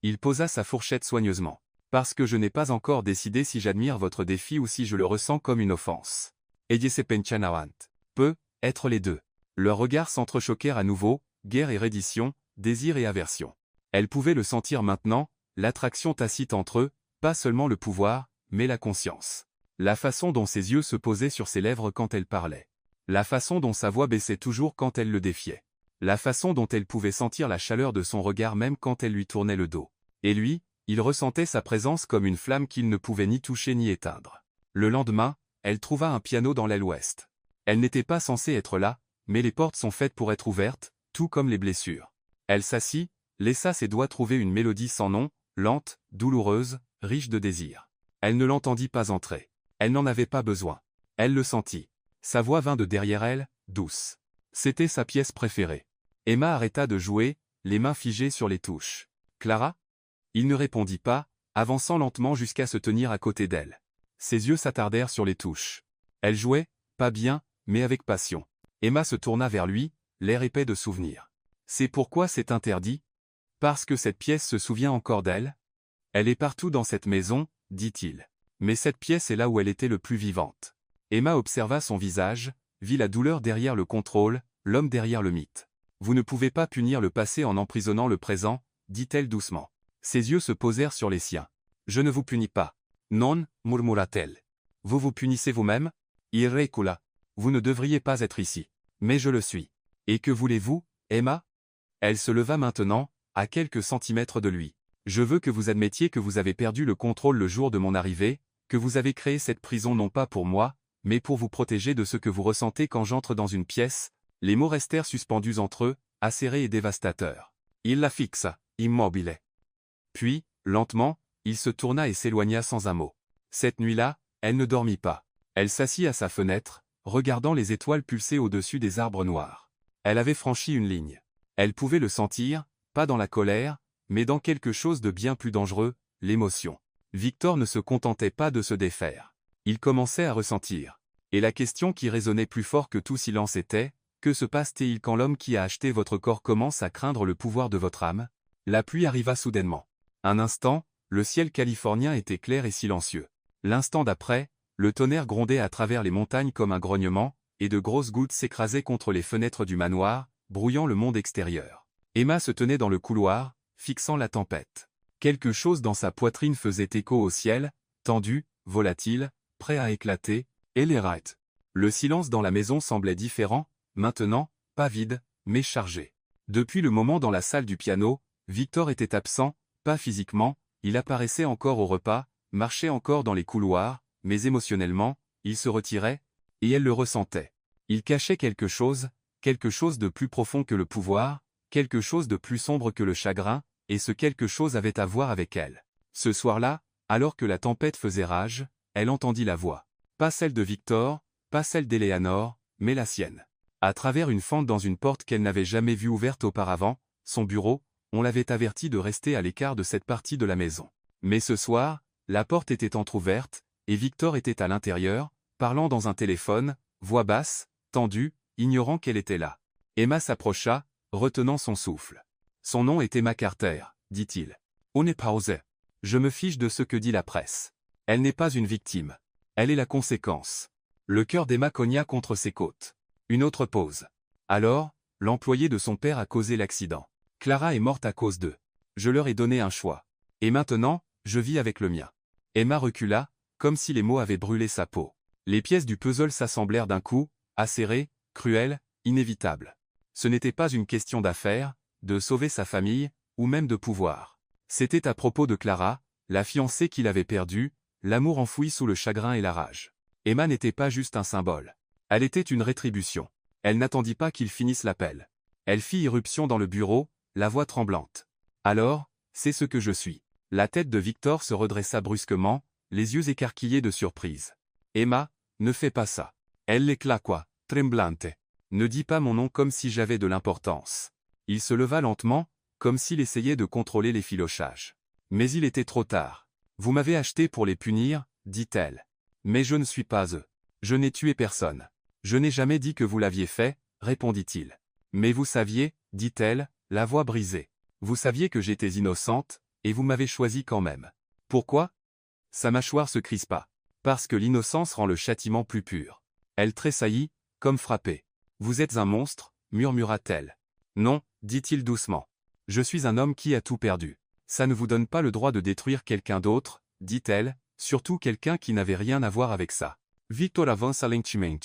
A: Il posa sa fourchette soigneusement. Parce que je n'ai pas encore décidé si j'admire votre défi ou si je le ressens comme une offense. Ella se penchanaant. Peut être les deux. Leurs regards s'entrechoquèrent à nouveau, guerre et reddition, désir et aversion. Elle pouvait le sentir maintenant, l'attraction tacite entre eux, pas seulement le pouvoir, mais la conscience. La façon dont ses yeux se posaient sur ses lèvres quand elle parlait. La façon dont sa voix baissait toujours quand elle le défiait. La façon dont elle pouvait sentir la chaleur de son regard même quand elle lui tournait le dos. Et lui, il ressentait sa présence comme une flamme qu'il ne pouvait ni toucher ni éteindre. Le lendemain, elle trouva un piano dans l'aile ouest. Elle n'était pas censée être là, mais les portes sont faites pour être ouvertes, tout comme les blessures. Elle s'assit, laissa ses doigts trouver une mélodie sans nom, lente, douloureuse, riche de désir. Elle ne l'entendit pas entrer. Elle n'en avait pas besoin. Elle le sentit. Sa voix vint de derrière elle, douce. C'était sa pièce préférée. Emma arrêta de jouer, les mains figées sur les touches. Clara? Il ne répondit pas, avançant lentement jusqu'à se tenir à côté d'elle. Ses yeux s'attardèrent sur les touches. Elle jouait, pas bien, mais avec passion. Emma se tourna vers lui, l'air épais de souvenirs. C'est pourquoi c'est interdit? Parce que cette pièce se souvient encore d'elle? Elle est partout dans cette maison, dit-il. Mais cette pièce est là où elle était le plus vivante. Emma observa son visage, vit la douleur derrière le contrôle, l'homme derrière le mythe. Vous ne pouvez pas punir le passé en emprisonnant le présent, dit-elle doucement. Ses yeux se posèrent sur les siens. Je ne vous punis pas. Non, murmura-t-elle. Vous vous punissez vous-même? Irrecula. Vous ne devriez pas être ici. Mais je le suis. Et que voulez-vous, Emma? Elle se leva maintenant, à quelques centimètres de lui. Je veux que vous admettiez que vous avez perdu le contrôle le jour de mon arrivée, que vous avez créé cette prison non pas pour moi, mais pour vous protéger de ce que vous ressentez quand j'entre dans une pièce. Les mots restèrent suspendus entre eux, acérés et dévastateurs. Il la fixa, immobile. Puis, lentement, il se tourna et s'éloigna sans un mot. Cette nuit-là, elle ne dormit pas. Elle s'assit à sa fenêtre, regardant les étoiles pulser au-dessus des arbres noirs. Elle avait franchi une ligne. Elle pouvait le sentir, pas dans la colère, mais dans quelque chose de bien plus dangereux, l'émotion. Victor ne se contentait pas de se défaire. Il commençait à ressentir. Et la question qui résonnait plus fort que tout silence était, que se passe-t-il quand l'homme qui a acheté votre corps commence à craindre le pouvoir de votre âme? La pluie arriva soudainement. Un instant, le ciel californien était clair et silencieux. L'instant d'après, le tonnerre grondait à travers les montagnes comme un grognement, et de grosses gouttes s'écrasaient contre les fenêtres du manoir, brouillant le monde extérieur. Emma se tenait dans le couloir, fixant la tempête. Quelque chose dans sa poitrine faisait écho au ciel, tendu, volatile, prêt à éclater, et les right. Le silence dans la maison semblait différent, maintenant, pas vide, mais chargé. Depuis le moment dans la salle du piano, Victor était absent, pas physiquement, il apparaissait encore au repas, marchait encore dans les couloirs, mais émotionnellement, il se retirait, et elle le ressentait. Il cachait quelque chose de plus profond que le pouvoir, quelque chose de plus sombre que le chagrin, et ce quelque chose avait à voir avec elle. Ce soir-là, alors que la tempête faisait rage, elle entendit la voix. Pas celle de Victor, pas celle d'Eleanor, mais la sienne. À travers une fente dans une porte qu'elle n'avait jamais vue ouverte auparavant, son bureau, on l'avait averti de rester à l'écart de cette partie de la maison. Mais ce soir, la porte était entr'ouverte, et Victor était à l'intérieur, parlant dans un téléphone, voix basse, tendue, ignorant qu'elle était là. Emma s'approcha, retenant son souffle. Son nom est Emma Carter, dit-il. On n'est pas osé. Je me fiche de ce que dit la presse. Elle n'est pas une victime. Elle est la conséquence. Le cœur d'Emma cogna contre ses côtes. Une autre pause. Alors, l'employé de son père a causé l'accident. Clara est morte à cause d'eux. Je leur ai donné un choix. Et maintenant, je vis avec le mien. Emma recula, comme si les mots avaient brûlé sa peau. Les pièces du puzzle s'assemblèrent d'un coup, acérées, cruelles, inévitables. Ce n'était pas une question d'affaires, de sauver sa famille, ou même de pouvoir. C'était à propos de Clara, la fiancée qu'il avait perdue, l'amour enfoui sous le chagrin et la rage. Emma n'était pas juste un symbole. Elle était une rétribution. Elle n'attendit pas qu'il finisse l'appel. Elle fit irruption dans le bureau, la voix tremblante. Alors, c'est ce que je suis. La tête de Victor se redressa brusquement, les yeux écarquillés de surprise. Emma, ne fais pas ça. Elle l'éclaqua, tremblante. Ne dis pas mon nom comme si j'avais de l'importance. Il se leva lentement, comme s'il essayait de contrôler les filochages. Mais il était trop tard. Vous m'avez acheté pour les punir, dit-elle. Mais je ne suis pas eux. Je n'ai tué personne. Je n'ai jamais dit que vous l'aviez fait, répondit-il. Mais vous saviez, dit-elle, la voix brisée. Vous saviez que j'étais innocente, et vous m'avez choisi quand même. Pourquoi? Sa mâchoire se crispa. Parce que l'innocence rend le châtiment plus pur. Elle tressaillit, comme frappée. Vous êtes un monstre, murmura-t-elle. Non, dit-il doucement. Je suis un homme qui a tout perdu. Ça ne vous donne pas le droit de détruire quelqu'un d'autre, dit-elle, surtout quelqu'un qui n'avait rien à voir avec ça. Victor avance à l'enchiment.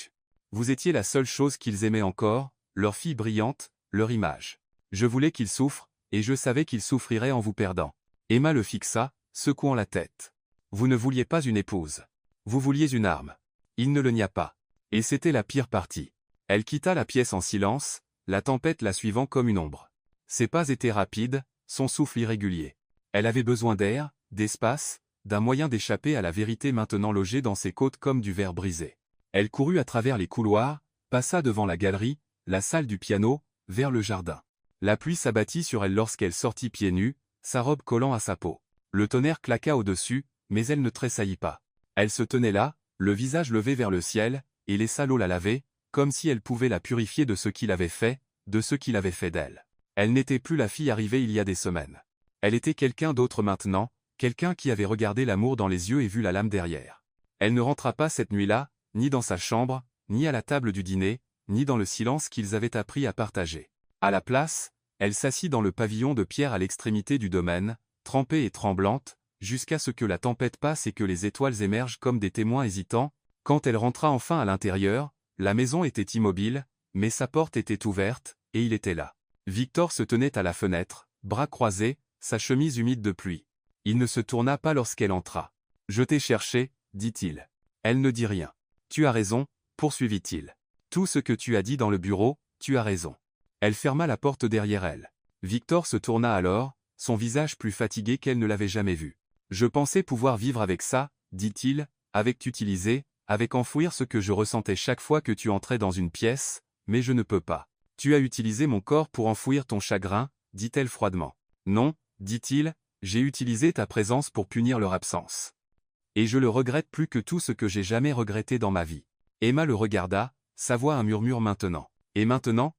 A: Vous étiez la seule chose qu'ils aimaient encore, leur fille brillante, leur image. Je voulais qu'ils souffrent, et je savais qu'ils souffriraient en vous perdant. Emma le fixa, secouant la tête. Vous ne vouliez pas une épouse. Vous vouliez une arme. Il ne le nia pas. Et c'était la pire partie. Elle quitta la pièce en silence, la tempête la suivant comme une ombre. Ses pas étaient rapides, son souffle irrégulier. Elle avait besoin d'air, d'espace, d'un moyen d'échapper à la vérité maintenant logée dans ses côtes comme du verre brisé. Elle courut à travers les couloirs, passa devant la galerie, la salle du piano, vers le jardin. La pluie s'abattit sur elle lorsqu'elle sortit pieds nus, sa robe collant à sa peau. Le tonnerre claqua au-dessus, mais elle ne tressaillit pas. Elle se tenait là, le visage levé vers le ciel, et laissa l'eau la laver, comme si elle pouvait la purifier de ce qu'il avait fait, de ce qu'il avait fait d'elle. Elle n'était plus la fille arrivée il y a des semaines. Elle était quelqu'un d'autre maintenant, quelqu'un qui avait regardé l'amour dans les yeux et vu la lame derrière. Elle ne rentra pas cette nuit-là, ni dans sa chambre, ni à la table du dîner, ni dans le silence qu'ils avaient appris à partager. À la place, elle s'assit dans le pavillon de pierre à l'extrémité du domaine, trempée et tremblante, jusqu'à ce que la tempête passe et que les étoiles émergent comme des témoins hésitants. Quand elle rentra enfin à l'intérieur, la maison était immobile, mais sa porte était ouverte, et il était là. Victor se tenait à la fenêtre, bras croisés, sa chemise humide de pluie. Il ne se tourna pas lorsqu'elle entra. « Je t'ai cherché, dit-il. » Elle ne dit rien. « Tu as raison, poursuivit-il. Tout ce que tu as dit dans le bureau, tu as raison. » Elle ferma la porte derrière elle. Victor se tourna alors, son visage plus fatigué qu'elle ne l'avait jamais vu. « Je pensais pouvoir vivre avec ça, dit-il, avec t'utiliser, avec enfouir ce que je ressentais chaque fois que tu entrais dans une pièce, mais je ne peux pas. Tu as utilisé mon corps pour enfouir ton chagrin, dit-elle froidement. Non, dit-il, j'ai utilisé ta présence pour punir leur absence. Et je le regrette plus que tout ce que j'ai jamais regretté dans ma vie. Emma le regarda, sa voix un murmure maintenant. Et maintenant?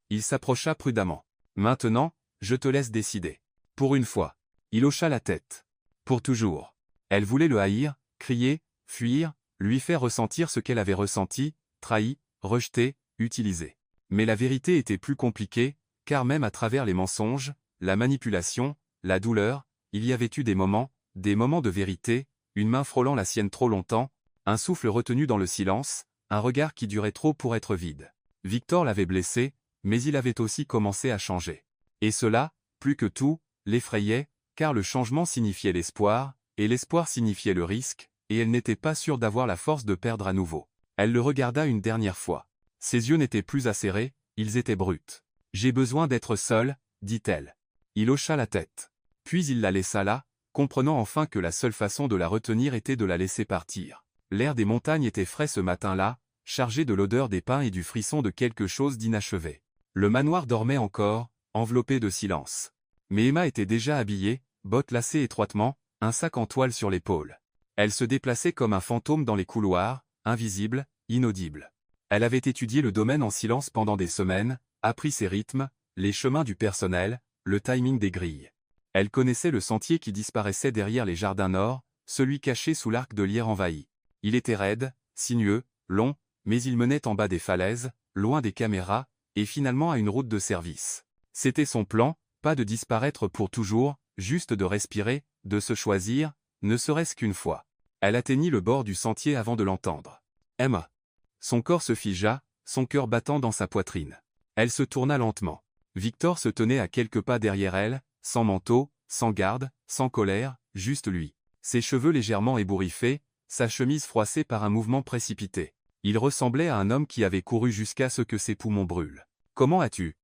A: Il s'approcha prudemment. Maintenant, je te laisse décider. Pour une fois. Il hocha la tête. Pour toujours. Elle voulait le haïr, crier, fuir, lui faire ressentir ce qu'elle avait ressenti, trahi, rejeté, utilisé. Mais la vérité était plus compliquée, car même à travers les mensonges, la manipulation, la douleur, il y avait eu des moments de vérité, une main frôlant la sienne trop longtemps, un souffle retenu dans le silence, un regard qui durait trop pour être vide. Victor l'avait blessé, mais il avait aussi commencé à changer. Et cela, plus que tout, l'effrayait, car le changement signifiait l'espoir, et l'espoir signifiait le risque, et elle n'était pas sûre d'avoir la force de perdre à nouveau. Elle le regarda une dernière fois. Ses yeux n'étaient plus acérés, ils étaient bruts. « J'ai besoin d'être seule, dit-elle. Il hocha la tête. Puis il la laissa là, comprenant enfin que la seule façon de la retenir était de la laisser partir. L'air des montagnes était frais ce matin-là, chargé de l'odeur des pins et du frisson de quelque chose d'inachevé. Le manoir dormait encore, enveloppé de silence. Mais Emma était déjà habillée, bottes lacées étroitement, un sac en toile sur l'épaule. Elle se déplaçait comme un fantôme dans les couloirs, invisible, inaudible. Elle avait étudié le domaine en silence pendant des semaines, appris ses rythmes, les chemins du personnel, le timing des grilles. Elle connaissait le sentier qui disparaissait derrière les jardins nord, celui caché sous l'arc de lierre envahi. Il était raide, sinueux, long, mais il menait en bas des falaises, loin des caméras, et finalement à une route de service. C'était son plan, pas de disparaître pour toujours, juste de respirer, de se choisir, ne serait-ce qu'une fois. Elle atteignit le bord du sentier avant de l'entendre. « Emma !» Son corps se figea, son cœur battant dans sa poitrine. Elle se tourna lentement. Victor se tenait à quelques pas derrière elle, sans manteau, sans garde, sans colère, juste lui. Ses cheveux légèrement ébouriffés, sa chemise froissée par un mouvement précipité. Il ressemblait à un homme qui avait couru jusqu'à ce que ses poumons brûlent. « Comment as-tu ?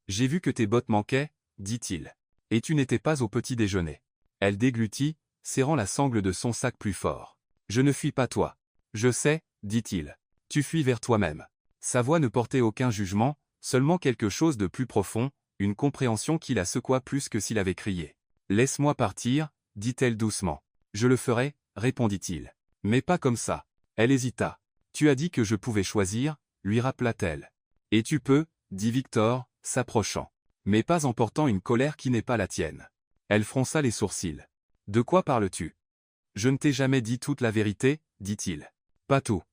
A: J'ai vu que tes bottes manquaient, dit-il. Et tu n'étais pas au petit déjeuner. » Elle déglutit, serrant la sangle de son sac plus fort. « Je ne fuis pas toi. Je sais, dit-il. Tu fuis vers toi-même. » Sa voix ne portait aucun jugement, seulement quelque chose de plus profond, une compréhension qui la secoua plus que s'il avait crié. « Laisse-moi partir, dit-elle doucement. « Je le ferai, répondit-il. Mais pas comme ça. » Elle hésita. « Tu as dit que je pouvais choisir, lui rappela-t-elle. « Et tu peux, dit Victor, s'approchant. Mais pas en portant une colère qui n'est pas la tienne. » Elle fronça les sourcils. « De quoi parles-tu? Je ne t'ai jamais dit toute la vérité, dit-il. Pas tout. »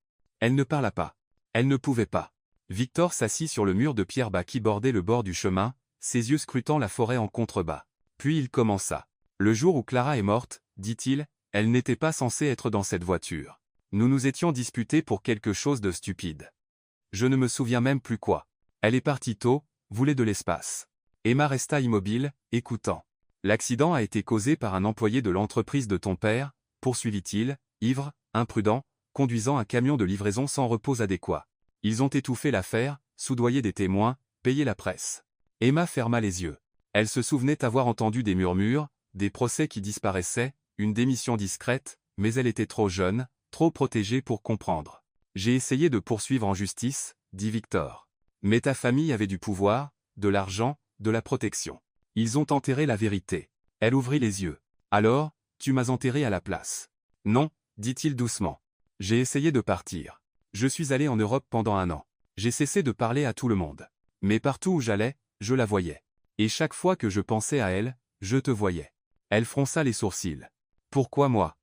A: Elle ne parla pas. Elle ne pouvait pas. Victor s'assit sur le mur de pierre bas qui bordait le bord du chemin, ses yeux scrutant la forêt en contrebas. Puis il commença. « Le jour où Clara est morte, dit-il, elle n'était pas censée être dans cette voiture. Nous nous étions disputés pour quelque chose de stupide. Je ne me souviens même plus quoi. Elle est partie tôt, voulait de l'espace. » Emma resta immobile, écoutant. « L'accident a été causé par un employé de l'entreprise de ton père, poursuivit-il, ivre, imprudent, conduisant un camion de livraison sans repos adéquat. Ils ont étouffé l'affaire, soudoyé des témoins, payé la presse. » Emma ferma les yeux. Elle se souvenait avoir entendu des murmures, des procès qui disparaissaient, une démission discrète, mais elle était trop jeune, trop protégée pour comprendre. « J'ai essayé de poursuivre en justice, dit Victor. Mais ta famille avait du pouvoir, de l'argent, de la protection. Ils ont enterré la vérité. » Elle ouvrit les yeux. « Alors, tu m'as enterré à la place. » « Non, dit-il doucement. J'ai essayé de partir. Je suis allé en Europe pendant 1 an. J'ai cessé de parler à tout le monde. Mais partout où j'allais, je la voyais. Et chaque fois que je pensais à elle, je te voyais. » Elle fronça les sourcils. « Pourquoi moi?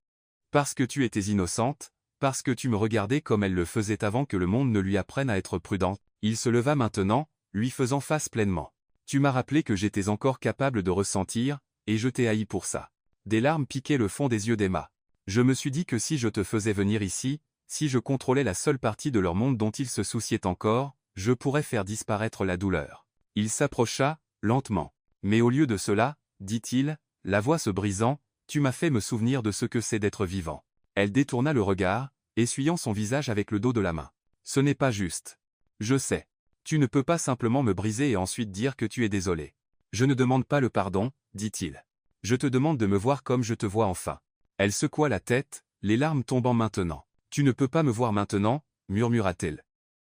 A: Parce que tu étais innocente, parce que tu me regardais comme elle le faisait avant que le monde ne lui apprenne à être prudent. » Il se leva maintenant, lui faisant face pleinement. « Tu m'as rappelé que j'étais encore capable de ressentir, et je t'ai haï pour ça. » Des larmes piquaient le fond des yeux d'Emma. « Je me suis dit que si je te faisais venir ici, si je contrôlais la seule partie de leur monde dont ils se souciaient encore, je pourrais faire disparaître la douleur. » Il s'approcha, lentement. « Mais au lieu de cela, dit-il, la voix se brisant, tu m'as fait me souvenir de ce que c'est d'être vivant. » Elle détourna le regard, essuyant son visage avec le dos de la main. « Ce n'est pas juste. Je sais. Tu ne peux pas simplement me briser et ensuite dire que tu es désolé. Je ne demande pas le pardon, dit-il. Je te demande de me voir comme je te vois enfin. » Elle secoua la tête, les larmes tombant maintenant. « Tu ne peux pas me voir maintenant, murmura-t-elle.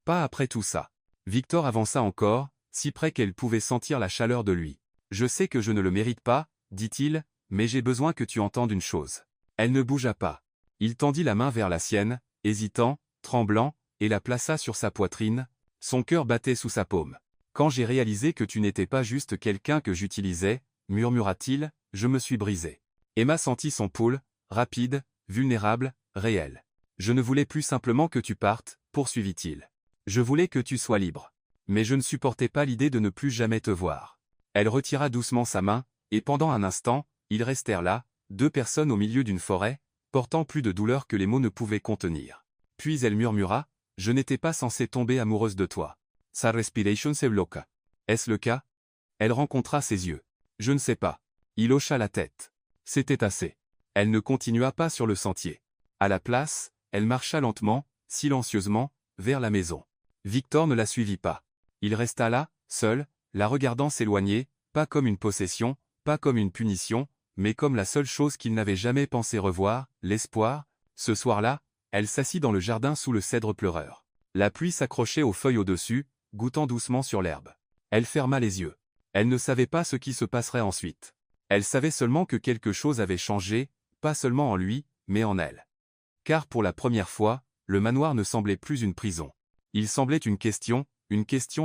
A: Pas après tout ça. » Victor avança encore, si près qu'elle pouvait sentir la chaleur de lui. « Je sais que je ne le mérite pas, dit-il, mais j'ai besoin que tu entendes une chose. » Elle ne bougea pas. Il tendit la main vers la sienne, hésitant, tremblant, et la plaça sur sa poitrine. Son cœur battait sous sa paume. « Quand j'ai réalisé que tu n'étais pas juste quelqu'un que j'utilisais, murmura-t-il, je me suis brisé. » Emma sentit son pouls, rapide, vulnérable, réel. « Je ne voulais plus simplement que tu partes, poursuivit-il. Je voulais que tu sois libre. Mais je ne supportais pas l'idée de ne plus jamais te voir. » Elle retira doucement sa main, et pendant un instant, ils restèrent là, 2 personnes au milieu d'une forêt, portant plus de douleur que les mots ne pouvaient contenir. Puis elle murmura, « Je n'étais pas censée tomber amoureuse de toi. » Sa respiration se bloqua. « Est-ce le cas? » Elle rencontra ses yeux. « Je ne sais pas. » Il hocha la tête. C'était assez. Elle ne continua pas sur le sentier. À la place, elle marcha lentement, silencieusement, vers la maison. Victor ne la suivit pas. Il resta là, seul, la regardant s'éloigner, pas comme une possession, pas comme une punition, mais comme la seule chose qu'il n'avait jamais pensé revoir, l'espoir. Ce soir-là, elle s'assit dans le jardin sous le cèdre pleureur. La pluie s'accrochait aux feuilles au-dessus, goûtant doucement sur l'herbe. Elle ferma les yeux. Elle ne savait pas ce qui se passerait ensuite. Elle savait seulement que quelque chose avait changé, pas seulement en lui, mais en elle. Car pour la première fois, le manoir ne semblait plus une prison. Il semblait une question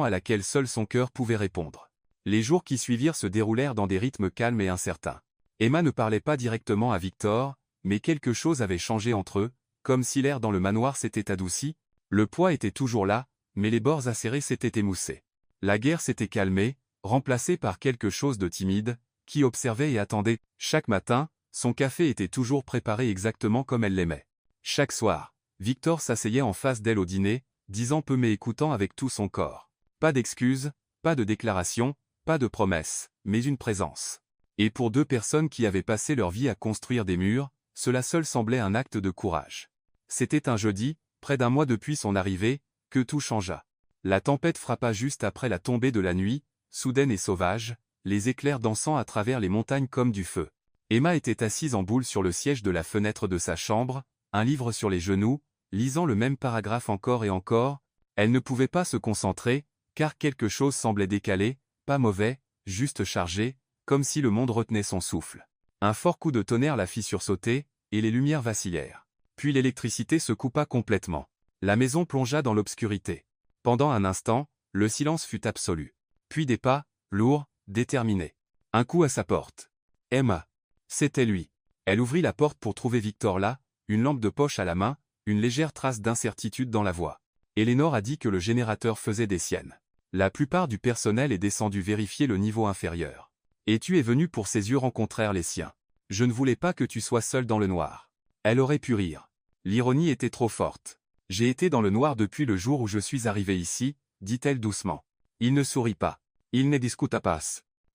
A: à laquelle seul son cœur pouvait répondre. Les jours qui suivirent se déroulèrent dans des rythmes calmes et incertains. Emma ne parlait pas directement à Victor, mais quelque chose avait changé entre eux, comme si l'air dans le manoir s'était adouci. Le poids était toujours là, mais les bords acérés s'étaient émoussés. La guerre s'était calmée, remplacée par quelque chose de timide, qui observait et attendait. Chaque matin, son café était toujours préparé exactement comme elle l'aimait. Chaque soir, Victor s'asseyait en face d'elle au dîner, disant peu mais écoutant avec tout son corps. Pas d'excuses, pas de déclarations, pas de promesses, mais une présence. Et pour 2 personnes qui avaient passé leur vie à construire des murs, cela seul semblait un acte de courage. C'était un jeudi, près d'1 mois depuis son arrivée, que tout changea. La tempête frappa juste après la tombée de la nuit, soudaine et sauvage, les éclairs dansant à travers les montagnes comme du feu. Emma était assise en boule sur le siège de la fenêtre de sa chambre, un livre sur les genoux, lisant le même paragraphe encore et encore. Elle ne pouvait pas se concentrer, car quelque chose semblait décalé, pas mauvais, juste chargée, comme si le monde retenait son souffle. Un fort coup de tonnerre la fit sursauter, et les lumières vacillèrent. Puis l'électricité se coupa complètement. La maison plongea dans l'obscurité. Pendant un instant, le silence fut absolu. Puis des pas, lourds, déterminés. Un coup à sa porte. Emma. C'était lui. Elle ouvrit la porte pour trouver Victor là, une lampe de poche à la main, une légère trace d'incertitude dans la voix. Eleanor a dit que le générateur faisait des siennes. La plupart du personnel est descendu vérifier le niveau inférieur. Et tu es venu pour ses yeux rencontrèrent les siens. Je ne voulais pas que tu sois seul dans le noir. Elle aurait pu rire. L'ironie était trop forte. J'ai été dans le noir depuis le jour où je suis arrivé ici, dit-elle doucement. Il ne sourit pas. Il ne discuta pas.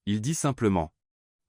A: Il dit simplement.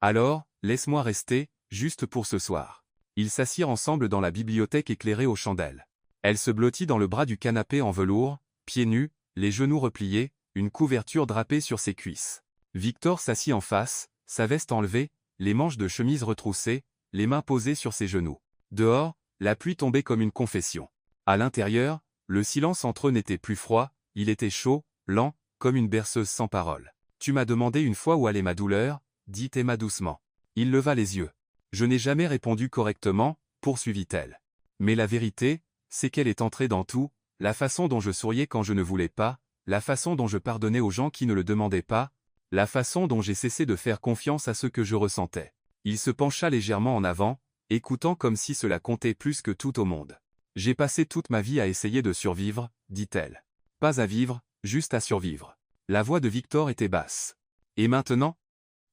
A: Alors, laisse-moi rester, juste pour ce soir. Ils s'assirent ensemble dans la bibliothèque éclairée aux chandelles. Elle se blottit dans le bras du canapé en velours, pieds nus, les genoux repliés, une couverture drapée sur ses cuisses. Victor s'assit en face, sa veste enlevée, les manches de chemise retroussées, les mains posées sur ses genoux. Dehors, la pluie tombait comme une confession. À l'intérieur, le silence entre eux n'était plus froid, il était chaud, lent, comme une berceuse sans parole. Tu m'as demandé une fois où allait ma douleur, dit Emma doucement. Il leva les yeux. Je n'ai jamais répondu correctement, poursuivit-elle. Mais la vérité, c'est qu'elle est entrée dans tout, la façon dont je souriais quand je ne voulais pas, la façon dont je pardonnais aux gens qui ne le demandaient pas, la façon dont j'ai cessé de faire confiance à ce que je ressentais. Il se pencha légèrement en avant, écoutant comme si cela comptait plus que tout au monde. J'ai passé toute ma vie à essayer de survivre, dit-elle. Pas à vivre, juste à survivre. La voix de Victor était basse. Et maintenant?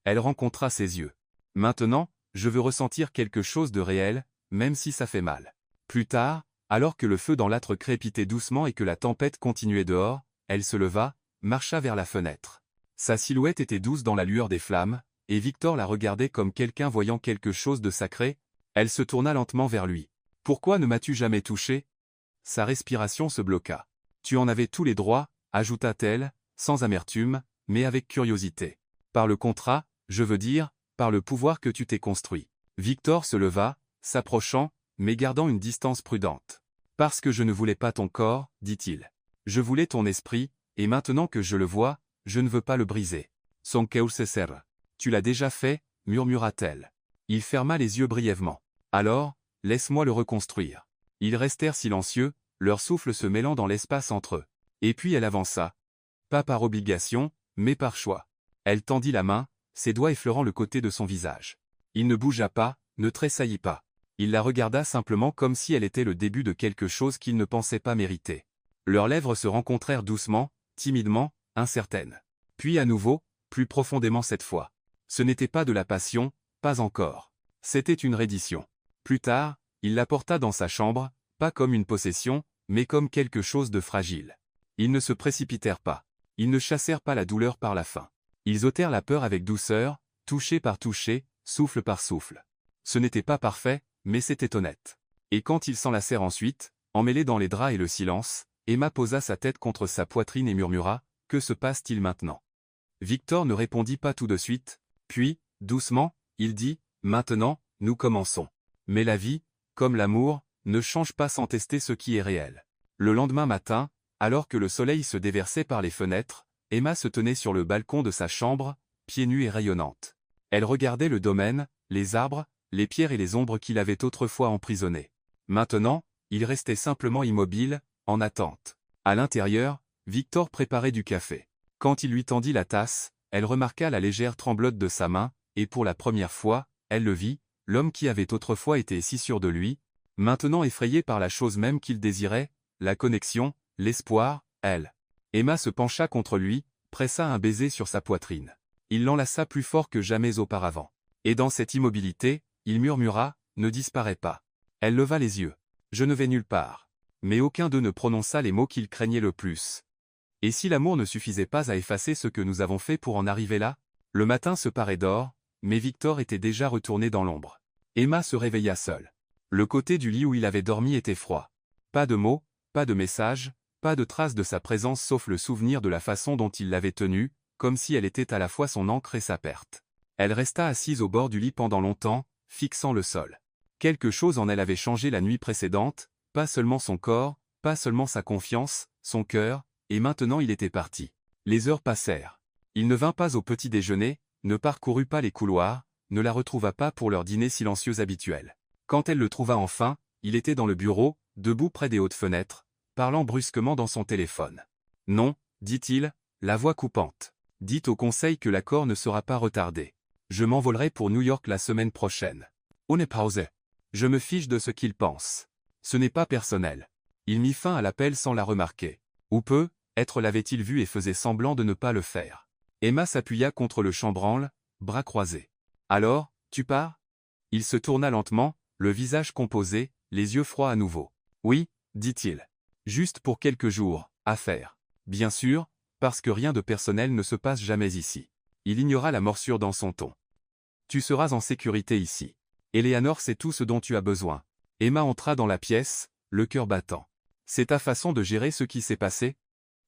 A: Elle rencontra ses yeux. Maintenant, je veux ressentir quelque chose de réel, même si ça fait mal. Plus tard, alors que le feu dans l'âtre crépitait doucement et que la tempête continuait dehors, elle se leva, marcha vers la fenêtre. Sa silhouette était douce dans la lueur des flammes, et Victor la regardait comme quelqu'un voyant quelque chose de sacré. Elle se tourna lentement vers lui. « Pourquoi ne m'as-tu jamais touché ?» Sa respiration se bloqua. « Tu en avais tous les droits, » ajouta-t-elle, sans amertume, mais avec curiosité. « Par le contrat, je veux dire, par le pouvoir que tu t'es construit. » Victor se leva, s'approchant, mais gardant une distance prudente. « Parce que je ne voulais pas ton corps, dit-il. Je voulais ton esprit, et maintenant que je le vois, je ne veux pas le briser. Son cœur se serre. Tu l'as déjà fait, murmura-t-elle. Il ferma les yeux brièvement. Alors, laisse-moi le reconstruire. Ils restèrent silencieux, leur souffle se mêlant dans l'espace entre eux. Et puis elle avança. Pas par obligation, mais par choix. Elle tendit la main, ses doigts effleurant le côté de son visage. Il ne bougea pas, ne tressaillit pas. Il la regarda simplement comme si elle était le début de quelque chose qu'il ne pensait pas mériter. Leurs lèvres se rencontrèrent doucement, timidement, incertaines. Puis à nouveau, plus profondément cette fois. Ce n'était pas de la passion, pas encore. C'était une reddition. Plus tard, il la porta dans sa chambre, pas comme une possession, mais comme quelque chose de fragile. Ils ne se précipitèrent pas. Ils ne chassèrent pas la douleur par la faim. Ils ôtèrent la peur avec douceur, touché par touché, souffle par souffle. Ce n'était pas parfait, mais c'était honnête. Et quand ils s'enlacèrent ensuite, emmêlés dans les draps et le silence, Emma posa sa tête contre sa poitrine et murmura, « Que se passe-t-il maintenant ?» Victor ne répondit pas tout de suite, puis, doucement, il dit, « Maintenant, nous commençons. » Mais la vie, comme l'amour, ne change pas sans tester ce qui est réel. Le lendemain matin, alors que le soleil se déversait par les fenêtres, Emma se tenait sur le balcon de sa chambre, pieds nus et rayonnante. Elle regardait le domaine, les arbres, les pierres et les ombres qui l'avaient autrefois emprisonnée. Maintenant, il restait simplement immobile, en attente. À l'intérieur, Victor préparait du café. Quand il lui tendit la tasse, elle remarqua la légère tremblote de sa main, et pour la première fois, elle le vit, l'homme qui avait autrefois été si sûr de lui, maintenant effrayé par la chose même qu'il désirait, la connexion, l'espoir, elle. Emma se pencha contre lui, pressa un baiser sur sa poitrine. Il l'enlaça plus fort que jamais auparavant. Et dans cette immobilité, il murmura, « Ne disparais pas. » Elle leva les yeux. « Je ne vais nulle part. » Mais aucun d'eux ne prononça les mots qu'il craignait le plus. Et si l'amour ne suffisait pas à effacer ce que nous avons fait pour en arriver là? Le matin se parait d'or, mais Victor était déjà retourné dans l'ombre. Emma se réveilla seule. Le côté du lit où il avait dormi était froid. Pas de mots, pas de messages, pas de traces de sa présence sauf le souvenir de la façon dont il l'avait tenue, comme si elle était à la fois son encre et sa perte. Elle resta assise au bord du lit pendant longtemps, fixant le sol. Quelque chose en elle avait changé la nuit précédente, pas seulement son corps, pas seulement sa confiance, son cœur, et maintenant il était parti. Les heures passèrent. Il ne vint pas au petit déjeuner, ne parcourut pas les couloirs, ne la retrouva pas pour leur dîner silencieux habituel. Quand elle le trouva enfin, il était dans le bureau, debout près des hautes fenêtres, parlant brusquement dans son téléphone. « Non, dit-il, la voix coupante. Dites au conseil que l'accord ne sera pas retardé. Je m'envolerai pour New York la semaine prochaine. On est pausé. Je me fiche de ce qu'il pense. Ce n'est pas personnel. » Il mit fin à l'appel sans la remarquer. Ou peu, être l'avait-il vu et faisait semblant de ne pas le faire. Emma s'appuya contre le chambranle, bras croisés. « Alors, tu pars ?» Il se tourna lentement, le visage composé, les yeux froids à nouveau. « Oui, dit-il. Juste pour quelques jours, à faire. Bien sûr, parce que rien de personnel ne se passe jamais ici. » Il ignora la morsure dans son ton. « Tu seras en sécurité ici. Eleanor sait tout ce dont tu as besoin. » Emma entra dans la pièce, le cœur battant. « C'est ta façon de gérer ce qui s'est passé ?»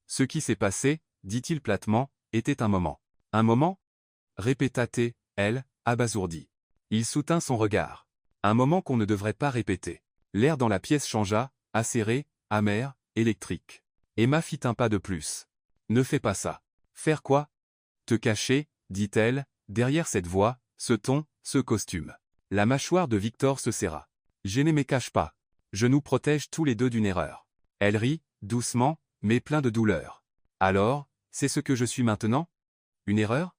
A: Ce qui s'est passé, dit-il platement, était un moment. « Un moment ?» répéta-t-elle, elle, abasourdie. Il soutint son regard. « Un moment qu'on ne devrait pas répéter. » L'air dans la pièce changea, acéré, amer, électrique. Emma fit un pas de plus. « Ne fais pas ça. »« Faire quoi ?»« Te cacher, dit-elle, derrière cette voix, ce ton, ce costume. » La mâchoire de Victor se serra. « Je ne me cache pas. Je nous protège tous les deux d'une erreur. » Elle rit, doucement, mais plein de douleur. « Alors, c'est ce que je suis maintenant ? Une erreur ?»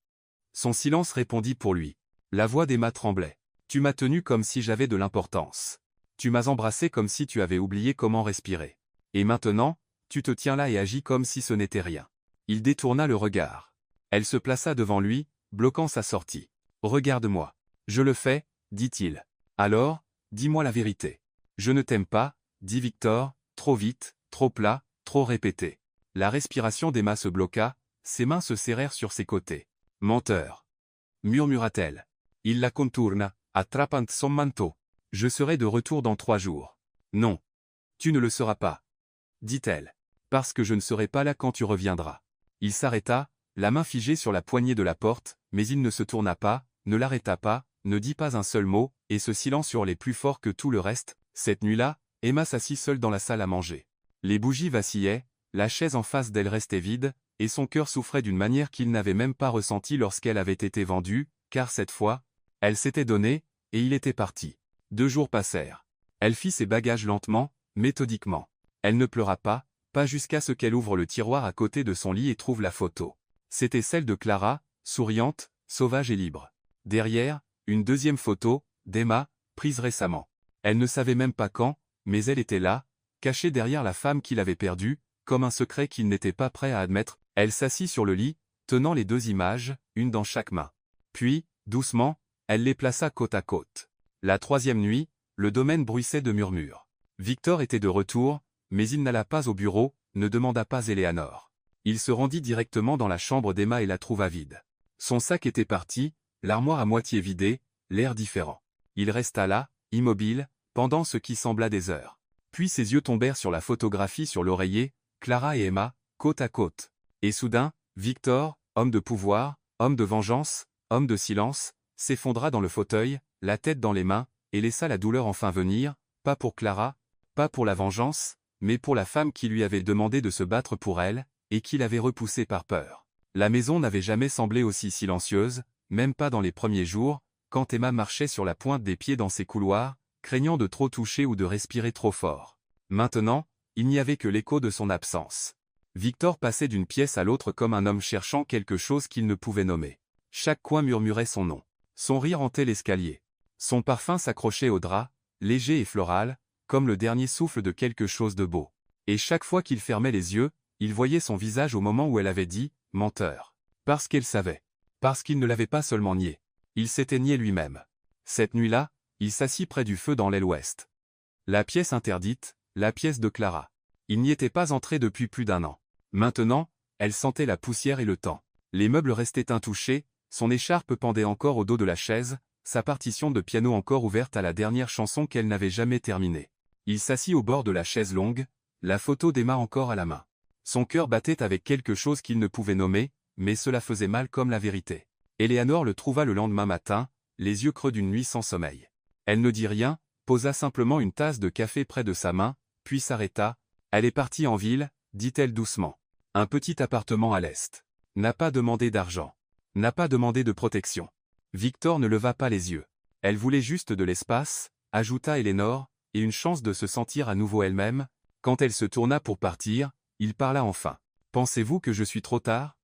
A: Son silence répondit pour lui. La voix d'Emma tremblait. « Tu m'as tenu comme si j'avais de l'importance. Tu m'as embrassé comme si tu avais oublié comment respirer. Et maintenant, tu te tiens là et agis comme si ce n'était rien. » Il détourna le regard. Elle se plaça devant lui, bloquant sa sortie. « Regarde-moi. Je le fais, dit-il. Alors, dis-moi la vérité. »« Je ne t'aime pas, dit Victor, trop vite, trop plat, trop répété. » La respiration d'Emma se bloqua, ses mains se serrèrent sur ses côtés. « Menteur !» murmura-t-elle. Il la contourna, attrapant son manteau. « Je serai de retour dans 3 jours. »« Non. Tu ne le seras pas. » dit-elle. « Parce que je ne serai pas là quand tu reviendras. » Il s'arrêta, la main figée sur la poignée de la porte, mais il ne se tourna pas, ne l'arrêta pas, ne dit pas un seul mot, et ce silence hurlait plus fort que tout le reste. Cette nuit-là, Emma s'assit seule dans la salle à manger. Les bougies vacillaient, la chaise en face d'elle restait vide, et son cœur souffrait d'une manière qu'il n'avait même pas ressentie lorsqu'elle avait été vendue, car cette fois, elle s'était donnée, et il était parti. 2 jours passèrent. Elle fit ses bagages lentement, méthodiquement. Elle ne pleura pas jusqu'à ce qu'elle ouvre le tiroir à côté de son lit et trouve la photo. C'était celle de Clara, souriante, sauvage et libre. Derrière, une deuxième photo, d'Emma, prise récemment. Elle ne savait même pas quand, mais elle était là, cachée derrière la femme qu'il avait perdue, comme un secret qu'il n'était pas prêt à admettre. Elle s'assit sur le lit, tenant les 2 images, une dans chaque main. Puis, doucement, elle les plaça côte à côte. La 3e nuit, le domaine bruissait de murmures. Victor était de retour, mais il n'alla pas au bureau, ne demanda pas Eleanor. Il se rendit directement dans la chambre d'Emma et la trouva vide. Son sac était parti, l'armoire à moitié vidée, l'air différent. Il resta là, immobile, pendant ce qui sembla des heures. Puis ses yeux tombèrent sur la photographie sur l'oreiller, Clara et Emma, côte à côte. Et soudain, Victor, homme de pouvoir, homme de vengeance, homme de silence, s'effondra dans le fauteuil, la tête dans les mains, et laissa la douleur enfin venir, pas pour Clara, pas pour la vengeance, mais pour la femme qui lui avait demandé de se battre pour elle, et qui l'avait repoussée par peur. La maison n'avait jamais semblé aussi silencieuse, même pas dans les premiers jours, quand Emma marchait sur la pointe des pieds dans ses couloirs, craignant de trop toucher ou de respirer trop fort. Maintenant, il n'y avait que l'écho de son absence. Victor passait d'une pièce à l'autre comme un homme cherchant quelque chose qu'il ne pouvait nommer. Chaque coin murmurait son nom. Son rire hantait l'escalier. Son parfum s'accrochait au drap, léger et floral, comme le dernier souffle de quelque chose de beau. Et chaque fois qu'il fermait les yeux, il voyait son visage au moment où elle avait dit « menteur ». Parce qu'elle savait. Parce qu'il ne l'avait pas seulement nié. Il s'était nié lui-même. Cette nuit-là, il s'assit près du feu dans l'aile ouest. La pièce interdite, la pièce de Clara. Il n'y était pas entré depuis plus d'1 an. Maintenant, elle sentait la poussière et le temps. Les meubles restaient intouchés, son écharpe pendait encore au dos de la chaise, sa partition de piano encore ouverte à la dernière chanson qu'elle n'avait jamais terminée. Il s'assit au bord de la chaise longue, la photo d'Emma encore à la main. Son cœur battait avec quelque chose qu'il ne pouvait nommer, mais cela faisait mal comme la vérité. Eleanor le trouva le lendemain matin, les yeux creux d'une nuit sans sommeil. Elle ne dit rien, posa simplement une tasse de café près de sa main, puis s'arrêta. « Elle est partie en ville, dit-elle doucement. Un petit appartement à l'est. n'a pas demandé d'argent, n'a pas demandé de protection. Victor ne leva pas les yeux. Elle voulait juste de l'espace, ajouta Eleanor, et une chance de se sentir à nouveau elle-même. Quand elle se tourna pour partir, il parla enfin. Pensez-vous que je suis trop tard?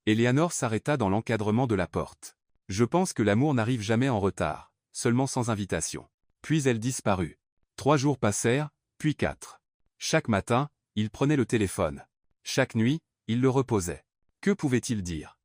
A: Eleanor s'arrêta dans l'encadrement de la porte. Je pense que l'amour n'arrive jamais en retard, seulement sans invitation. Puis elle disparut. 3 jours passèrent, puis 4. Chaque matin, il prenait le téléphone. Chaque nuit, il le reposait. Que pouvait-il dire?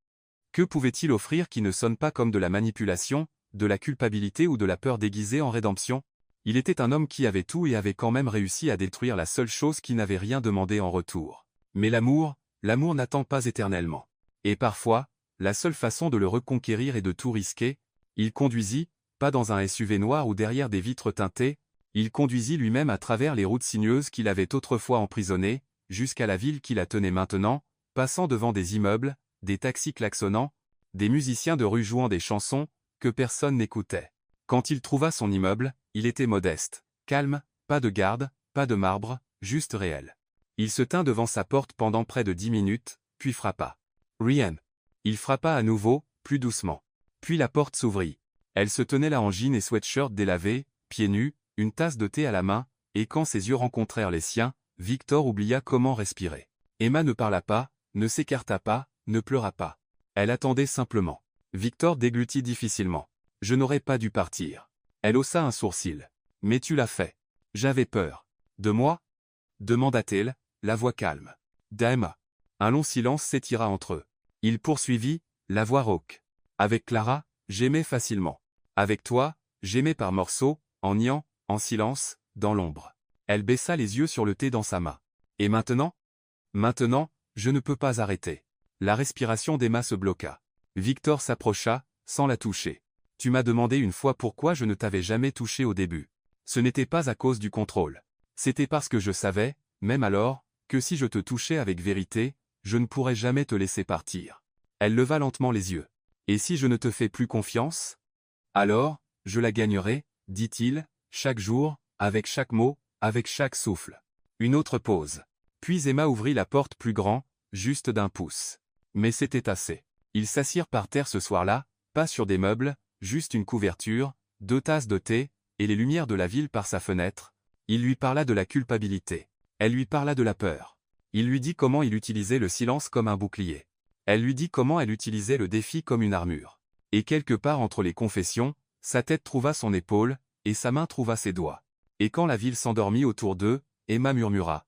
A: Que pouvait-il offrir qui ne sonne pas comme de la manipulation, de la culpabilité ou de la peur déguisée en rédemption? Il était un homme qui avait tout et avait quand même réussi à détruire la seule chose qui n'avait rien demandé en retour. Mais l'amour n'attend pas éternellement. Et parfois, la seule façon de le reconquérir est de tout risquer. Il conduisit, pas dans un SUV noir ou derrière des vitres teintées, il conduisit lui-même à travers les routes sinueuses qu'il avait autrefois emprisonnées, jusqu'à la ville qui la tenait maintenant, passant devant des immeubles, des taxis klaxonnant, des musiciens de rue jouant des chansons que personne n'écoutait. Quand il trouva son immeuble, il était modeste, calme, pas de garde, pas de marbre, juste réel. Il se tint devant sa porte pendant près de 10 minutes, puis frappa. Rien. Il frappa à nouveau, plus doucement. Puis la porte s'ouvrit. Elle se tenait là en jean et sweatshirt délavé, pieds nus, une tasse de thé à la main, et quand ses yeux rencontrèrent les siens, Victor oublia comment respirer. Emma ne parla pas, ne s'écarta pas, ne pleura pas. Elle attendait simplement. Victor déglutit difficilement. Je n'aurais pas dû partir. Elle haussa un sourcil. Mais tu l'as fait. J'avais peur. De moi? Demanda-t-elle, la voix calme. D'Emma. Un long silence s'étira entre eux. Il poursuivit, la voix rauque. Avec Clara, j'aimais facilement. Avec toi, j'aimais par morceaux, en niant, en silence, dans l'ombre. Elle baissa les yeux sur le thé dans sa main. Et maintenant? Maintenant, je ne peux pas arrêter. La respiration d'Emma se bloqua. Victor s'approcha, sans la toucher. Tu m'as demandé une fois pourquoi je ne t'avais jamais touché au début. Ce n'était pas à cause du contrôle. C'était parce que je savais, même alors, que si je te touchais avec vérité, je ne pourrais jamais te laisser partir. Elle leva lentement les yeux. Et si je ne te fais plus confiance? Alors, je la gagnerai, dit-il, chaque jour, avec chaque mot, avec chaque souffle. Une autre pause. Puis Emma ouvrit la porte plus grand, juste d'1 pouce. Mais c'était assez. Ils s'assirent par terre ce soir-là, pas sur des meubles, juste une couverture, 2 tasses de thé, et les lumières de la ville par sa fenêtre. Il lui parla de la culpabilité. Elle lui parla de la peur. Il lui dit comment il utilisait le silence comme un bouclier. Elle lui dit comment elle utilisait le défi comme une armure. Et quelque part entre les confessions, sa tête trouva son épaule, et sa main trouva ses doigts. Et quand la ville s'endormit autour d'eux, Emma murmura.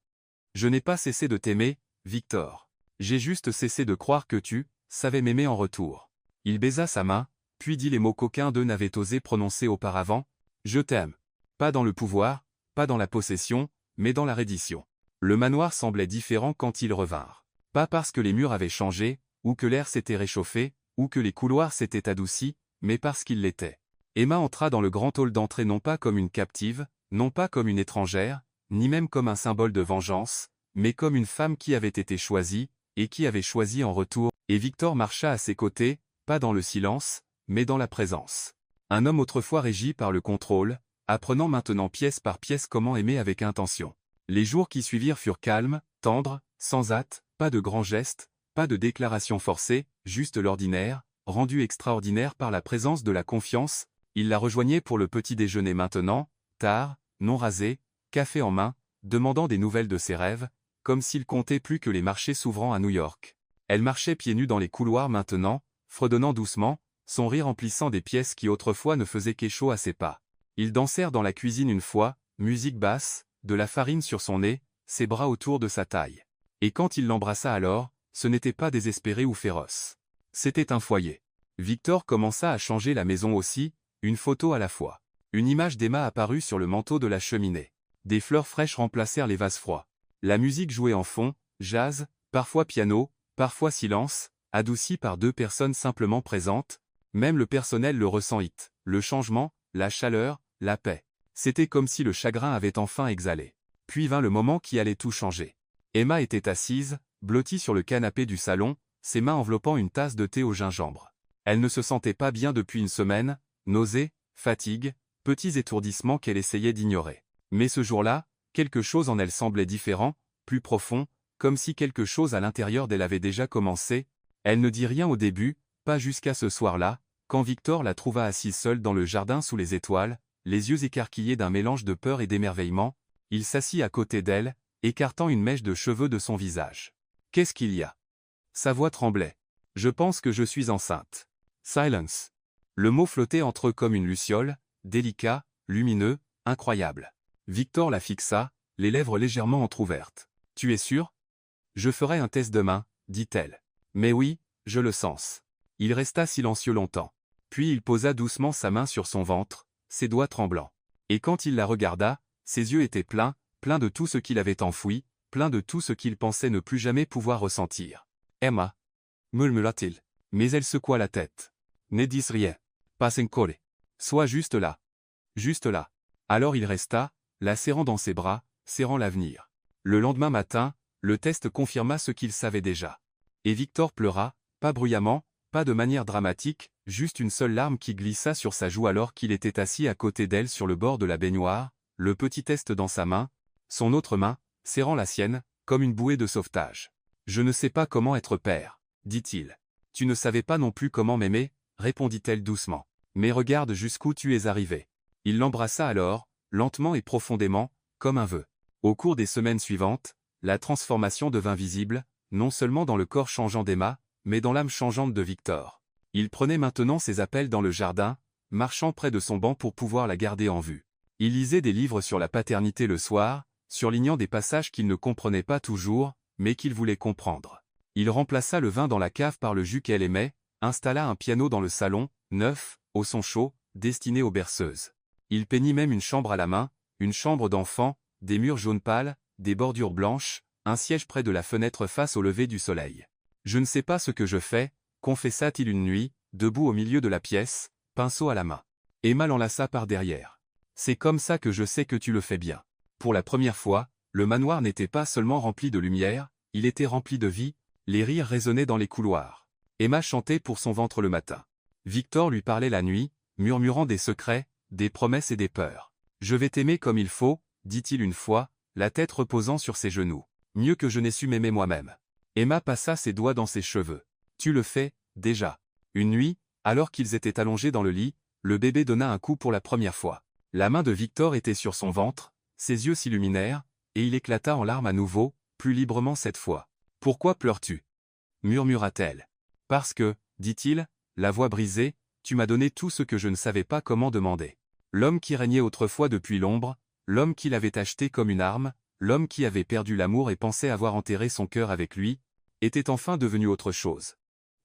A: Je n'ai pas cessé de t'aimer, Victor. J'ai juste cessé de croire que tu savais m'aimer en retour. Il baisa sa main, puis dit les mots qu'aucun d'eux n'avait osé prononcer auparavant. Je t'aime. Pas dans le pouvoir, pas dans la possession, mais dans la reddition. Le manoir semblait différent quand ils revinrent. Pas parce que les murs avaient changé, ou que l'air s'était réchauffé, ou que les couloirs s'étaient adoucis, mais parce qu'ils l'étaient. Emma entra dans le grand hall d'entrée non pas comme une captive, non pas comme une étrangère, ni même comme un symbole de vengeance, mais comme une femme qui avait été choisie, et qui avait choisi en retour, et Victor marcha à ses côtés, pas dans le silence, mais dans la présence. Un homme autrefois régi par le contrôle, apprenant maintenant pièce par pièce comment aimer avec intention. Les jours qui suivirent furent calmes, tendres, sans hâte, pas de grands gestes, pas de déclarations forcées, juste l'ordinaire, rendu extraordinaire par la présence de la confiance. Il la rejoignait pour le petit déjeuner maintenant, tard, non rasé, café en main, demandant des nouvelles de ses rêves, comme s'il comptait plus que les marchés s'ouvrant à New York. Elle marchait pieds nus dans les couloirs maintenant, fredonnant doucement, son rire emplissant des pièces qui autrefois ne faisaient qu'écho à ses pas. Ils dansèrent dans la cuisine une fois, musique basse, de la farine sur son nez, ses bras autour de sa taille. Et quand il l'embrassa alors, ce n'était pas désespéré ou féroce. C'était un foyer. Victor commença à changer la maison aussi, une photo à la fois. Une image d'Emma apparut sur le manteau de la cheminée. Des fleurs fraîches remplacèrent les vases froids. La musique jouait en fond, jazz, parfois piano, parfois silence, adouci par 2 personnes simplement présentes. Même le personnel le ressentit. Le changement, la chaleur, la paix. C'était comme si le chagrin avait enfin exhalé. Puis vint le moment qui allait tout changer. Emma était assise, blottie sur le canapé du salon, ses mains enveloppant une tasse de thé au gingembre. Elle ne se sentait pas bien depuis une semaine, nausées, fatigue, petits étourdissements qu'elle essayait d'ignorer. Mais ce jour-là, quelque chose en elle semblait différent, plus profond, comme si quelque chose à l'intérieur d'elle avait déjà commencé. Elle ne dit rien au début, pas jusqu'à ce soir-là, quand Victor la trouva assise seule dans le jardin sous les étoiles, les yeux écarquillés d'un mélange de peur et d'émerveillement, il s'assit à côté d'elle, écartant une mèche de cheveux de son visage. « Qu'est-ce qu'il y a » Sa voix tremblait. « Je pense que je suis enceinte. » Silence. Le mot flottait entre eux comme une luciole, délicat, lumineux, incroyable. Victor la fixa, les lèvres légèrement entr'ouvertes. « Tu es sûr ? Je ferai un test demain, dit-elle. « Mais oui, je le sens. » Il resta silencieux longtemps. Puis il posa doucement sa main sur son ventre, ses doigts tremblants. Et quand il la regarda, ses yeux étaient pleins, pleins de tout ce qu'il avait enfoui, pleins de tout ce qu'il pensait ne plus jamais pouvoir ressentir. « Emma » murmura-t-il. Mais elle secoua la tête. « Ne dis rien. Pas encore. Sois juste là. Juste là. » Alors il resta, la serrant dans ses bras, serrant l'avenir. Le lendemain matin, le test confirma ce qu'il savait déjà. Et Victor pleura, pas bruyamment, pas de manière dramatique, juste une seule larme qui glissa sur sa joue alors qu'il était assis à côté d'elle sur le bord de la baignoire, le petit test dans sa main, son autre main, serrant la sienne, comme une bouée de sauvetage. « Je ne sais pas comment être père, » dit-il. « Tu ne savais pas non plus comment m'aimer, » répondit-elle doucement. « Mais regarde jusqu'où tu es arrivé. » Il l'embrassa alors, lentement et profondément, comme un vœu. Au cours des semaines suivantes, la transformation devint visible, non seulement dans le corps changeant d'Emma, mais dans l'âme changeante de Victor. Il prenait maintenant ses appels dans le jardin, marchant près de son banc pour pouvoir la garder en vue. Il lisait des livres sur la paternité le soir, surlignant des passages qu'il ne comprenait pas toujours, mais qu'il voulait comprendre. Il remplaça le vin dans la cave par le jus qu'elle aimait, installa un piano dans le salon, neuf, au son chaud, destiné aux berceuses. Il peignit même une chambre à la main, une chambre d'enfant, des murs jaune pâle, des bordures blanches, un siège près de la fenêtre face au lever du soleil. « Je ne sais pas ce que je fais », confessa-t-il une nuit, debout au milieu de la pièce, pinceau à la main. Emma l'enlaça par derrière. « C'est comme ça que je sais que tu le fais bien. » Pour la première fois, le manoir n'était pas seulement rempli de lumière, il était rempli de vie, les rires résonnaient dans les couloirs. Emma chantait pour son ventre le matin. Victor lui parlait la nuit, murmurant des secrets, des promesses et des peurs. « Je vais t'aimer comme il faut, » dit-il une fois, la tête reposant sur ses genoux. « Mieux que je n'ai su m'aimer moi-même. » Emma passa ses doigts dans ses cheveux. « Tu le fais, déjà. » Une nuit, alors qu'ils étaient allongés dans le lit, le bébé donna un coup pour la première fois. La main de Victor était sur son ventre, ses yeux s'illuminèrent, et il éclata en larmes à nouveau, plus librement cette fois. « Pourquoi pleures-tu » murmura-t-elle. « Parce que, dit-il, la voix brisée, tu m'as donné tout ce que je ne savais pas comment demander. » L'homme qui régnait autrefois depuis l'ombre, l'homme qui l'avait acheté comme une arme, l'homme qui avait perdu l'amour et pensait avoir enterré son cœur avec lui, était enfin devenu autre chose.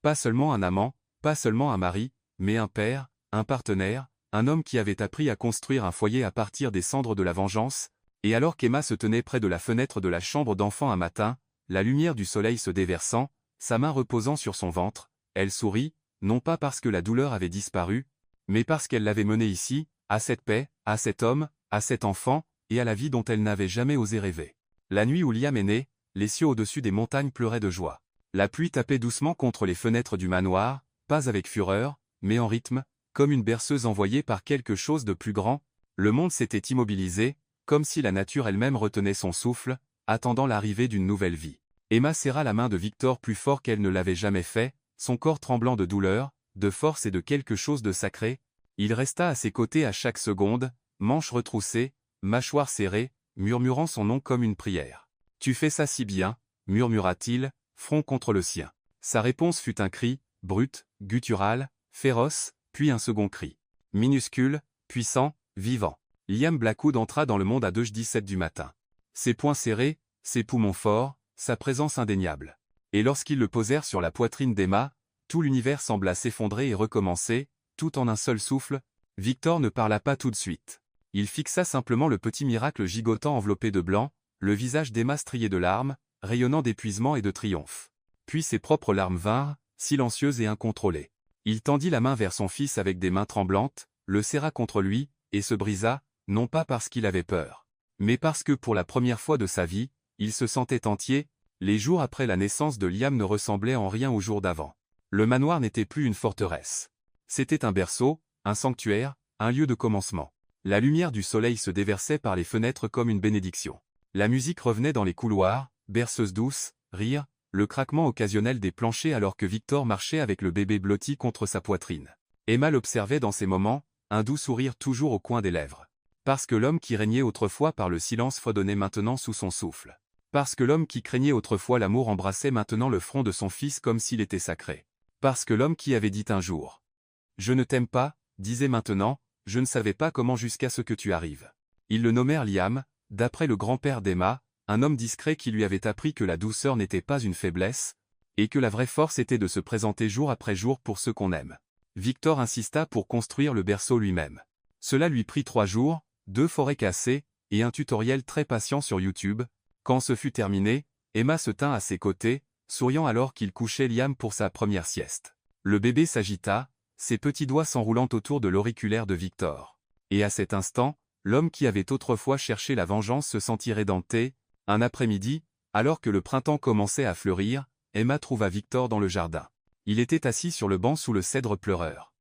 A: Pas seulement un amant, pas seulement un mari, mais un père, un partenaire, un homme qui avait appris à construire un foyer à partir des cendres de la vengeance, et alors qu'Emma se tenait près de la fenêtre de la chambre d'enfant un matin, la lumière du soleil se déversant, sa main reposant sur son ventre, elle sourit, non pas parce que la douleur avait disparu, mais parce qu'elle l'avait menée ici, à cette paix, à cet homme, à cet enfant, et à la vie dont elle n'avait jamais osé rêver. La nuit où Liam est né, les cieux au-dessus des montagnes pleuraient de joie. La pluie tapait doucement contre les fenêtres du manoir, pas avec fureur, mais en rythme, comme une berceuse envoyée par quelque chose de plus grand. Le monde s'était immobilisé, comme si la nature elle-même retenait son souffle, attendant l'arrivée d'une nouvelle vie. Emma serra la main de Victor plus fort qu'elle ne l'avait jamais fait, son corps tremblant de douleur, de force et de quelque chose de sacré. Il resta à ses côtés à chaque seconde, manches retroussées, mâchoire serrée, murmurant son nom comme une prière. « Tu fais ça si bien, » murmura-t-il, front contre le sien. Sa réponse fut un cri, brut, guttural, féroce, puis un second cri. Minuscule, puissant, vivant. Liam Blackwood entra dans le monde à 2h17 du matin. Ses poings serrés, ses poumons forts, sa présence indéniable. Et lorsqu'ils le posèrent sur la poitrine d'Emma, tout l'univers sembla s'effondrer et recommencer, tout en un seul souffle. Victor ne parla pas tout de suite. Il fixa simplement le petit miracle gigotant enveloppé de blanc, le visage d'Emma strié de larmes, rayonnant d'épuisement et de triomphe. Puis ses propres larmes vinrent, silencieuses et incontrôlées. Il tendit la main vers son fils avec des mains tremblantes, le serra contre lui, et se brisa, non pas parce qu'il avait peur, mais parce que pour la première fois de sa vie, il se sentait entier. Les jours après la naissance de Liam ne ressemblaient en rien aux jours d'avant. Le manoir n'était plus une forteresse. C'était un berceau, un sanctuaire, un lieu de commencement. La lumière du soleil se déversait par les fenêtres comme une bénédiction. La musique revenait dans les couloirs, berceuse douce, rire, le craquement occasionnel des planchers alors que Victor marchait avec le bébé blotti contre sa poitrine. Emma l'observait dans ces moments, un doux sourire toujours au coin des lèvres. Parce que l'homme qui régnait autrefois par le silence fredonnait maintenant sous son souffle. Parce que l'homme qui craignait autrefois l'amour embrassait maintenant le front de son fils comme s'il était sacré. Parce que l'homme qui avait dit un jour « Je ne t'aime pas », disait maintenant « Je ne savais pas comment jusqu'à ce que tu arrives ». Ils le nommèrent Liam, d'après le grand-père d'Emma, un homme discret qui lui avait appris que la douceur n'était pas une faiblesse, et que la vraie force était de se présenter jour après jour pour ceux qu'on aime. Victor insista pour construire le berceau lui-même. Cela lui prit 3 jours, 2 forêts cassées, et un tutoriel très patient sur YouTube. Quand ce fut terminé, Emma se tint à ses côtés, souriant alors qu'il couchait Liam pour sa première sieste. Le bébé s'agita, ses petits doigts s'enroulant autour de l'auriculaire de Victor. Et à cet instant, l'homme qui avait autrefois cherché la vengeance se sentit rédempté. Un après-midi, alors que le printemps commençait à fleurir, Emma trouva Victor dans le jardin. Il était assis sur le banc sous le cèdre pleureur.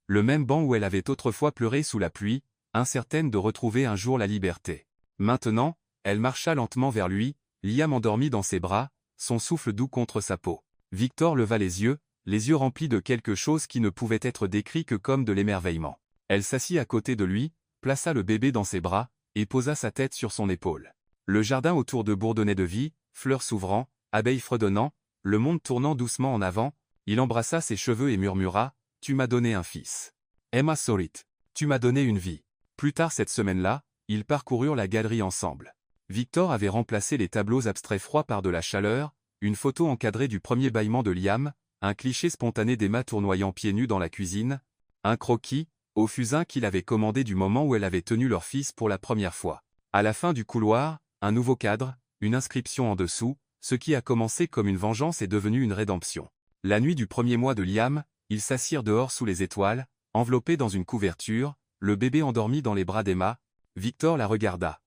A: Le même banc où elle avait autrefois pleuré sous la pluie, incertaine de retrouver un jour la liberté. Maintenant, elle marcha lentement vers lui, Liam endormi dans ses bras, son souffle doux contre sa peau. Victor leva les yeux remplis de quelque chose qui ne pouvait être décrit que comme de l'émerveillement. Elle s'assit à côté de lui, plaça le bébé dans ses bras, et posa sa tête sur son épaule. Le jardin autour d'eux bourdonnait de vie, fleurs s'ouvrant, abeilles fredonnant, le monde tournant doucement en avant. Il embrassa ses cheveux et murmura « Tu m'as donné un fils. Emma Sorit, tu m'as donné une vie ». Plus tard cette semaine-là, ils parcoururent la galerie ensemble. Victor avait remplacé les tableaux abstraits froids par de la chaleur, une photo encadrée du premier bâillement de Liam, un cliché spontané d'Emma tournoyant pieds nus dans la cuisine, un croquis, au fusain qu'il avait commandé du moment où elle avait tenu leur fils pour la première fois. À la fin du couloir, un nouveau cadre, une inscription en dessous, ce qui a commencé comme une vengeance est devenu une rédemption. La nuit du premier mois de Liam, ils s'assirent dehors sous les étoiles, enveloppés dans une couverture, le bébé endormi dans les bras d'Emma. Victor la regarda.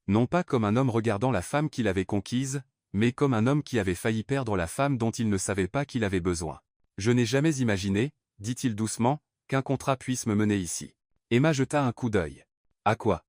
A: Non pas comme un homme regardant la femme qu'il avait conquise, mais comme un homme qui avait failli perdre la femme dont il ne savait pas qu'il avait besoin. « Je n'ai jamais imaginé, dit-il doucement, qu'un contrat puisse me mener ici. » Emma jeta un coup d'œil. « À quoi ?»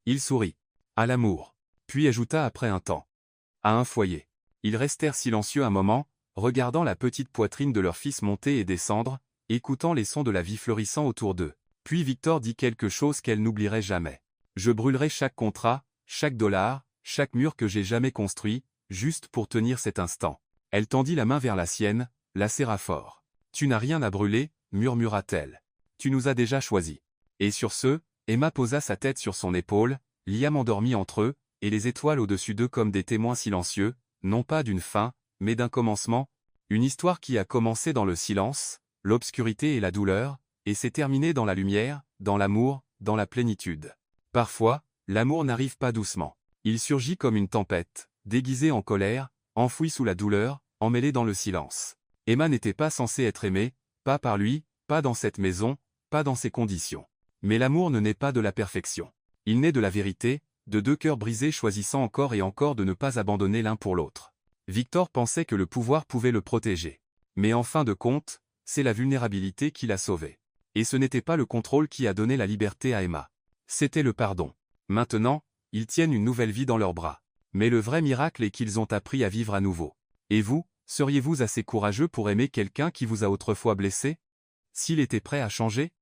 A: Il sourit. « À l'amour. » Puis ajouta après un temps. « À un foyer. » Ils restèrent silencieux un moment, regardant la petite poitrine de leur fils monter et descendre, écoutant les sons de la vie fleurissant autour d'eux. Puis Victor dit quelque chose qu'elle n'oublierait jamais. « Je brûlerai chaque contrat, chaque dollar, chaque mur que j'ai jamais construit, juste pour tenir cet instant. » Elle tendit la main vers la sienne, la serra fort. « Tu n'as rien à brûler, murmura-t-elle. Tu nous as déjà choisis. » Et sur ce, Emma posa sa tête sur son épaule, Liam endormi entre eux, et les étoiles au-dessus d'eux comme des témoins silencieux, non pas d'une fin, mais d'un commencement, une histoire qui a commencé dans le silence, l'obscurité et la douleur, et s'est terminée dans la lumière, dans l'amour, dans la plénitude. Parfois, l'amour n'arrive pas doucement. Il surgit comme une tempête, déguisé en colère, enfoui sous la douleur, emmêlé dans le silence. Emma n'était pas censée être aimée, pas par lui, pas dans cette maison, pas dans ces conditions. Mais l'amour ne naît pas de la perfection. Il naît de la vérité, de 2 cœurs brisés choisissant encore et encore de ne pas abandonner l'un pour l'autre. Victor pensait que le pouvoir pouvait le protéger. Mais en fin de compte, c'est la vulnérabilité qui l'a sauvé. Et ce n'était pas le contrôle qui a donné la liberté à Emma. C'était le pardon. Maintenant, ils tiennent une nouvelle vie dans leurs bras. Mais le vrai miracle est qu'ils ont appris à vivre à nouveau. Et vous, seriez-vous assez courageux pour aimer quelqu'un qui vous a autrefois blessé? S'il était prêt à changer?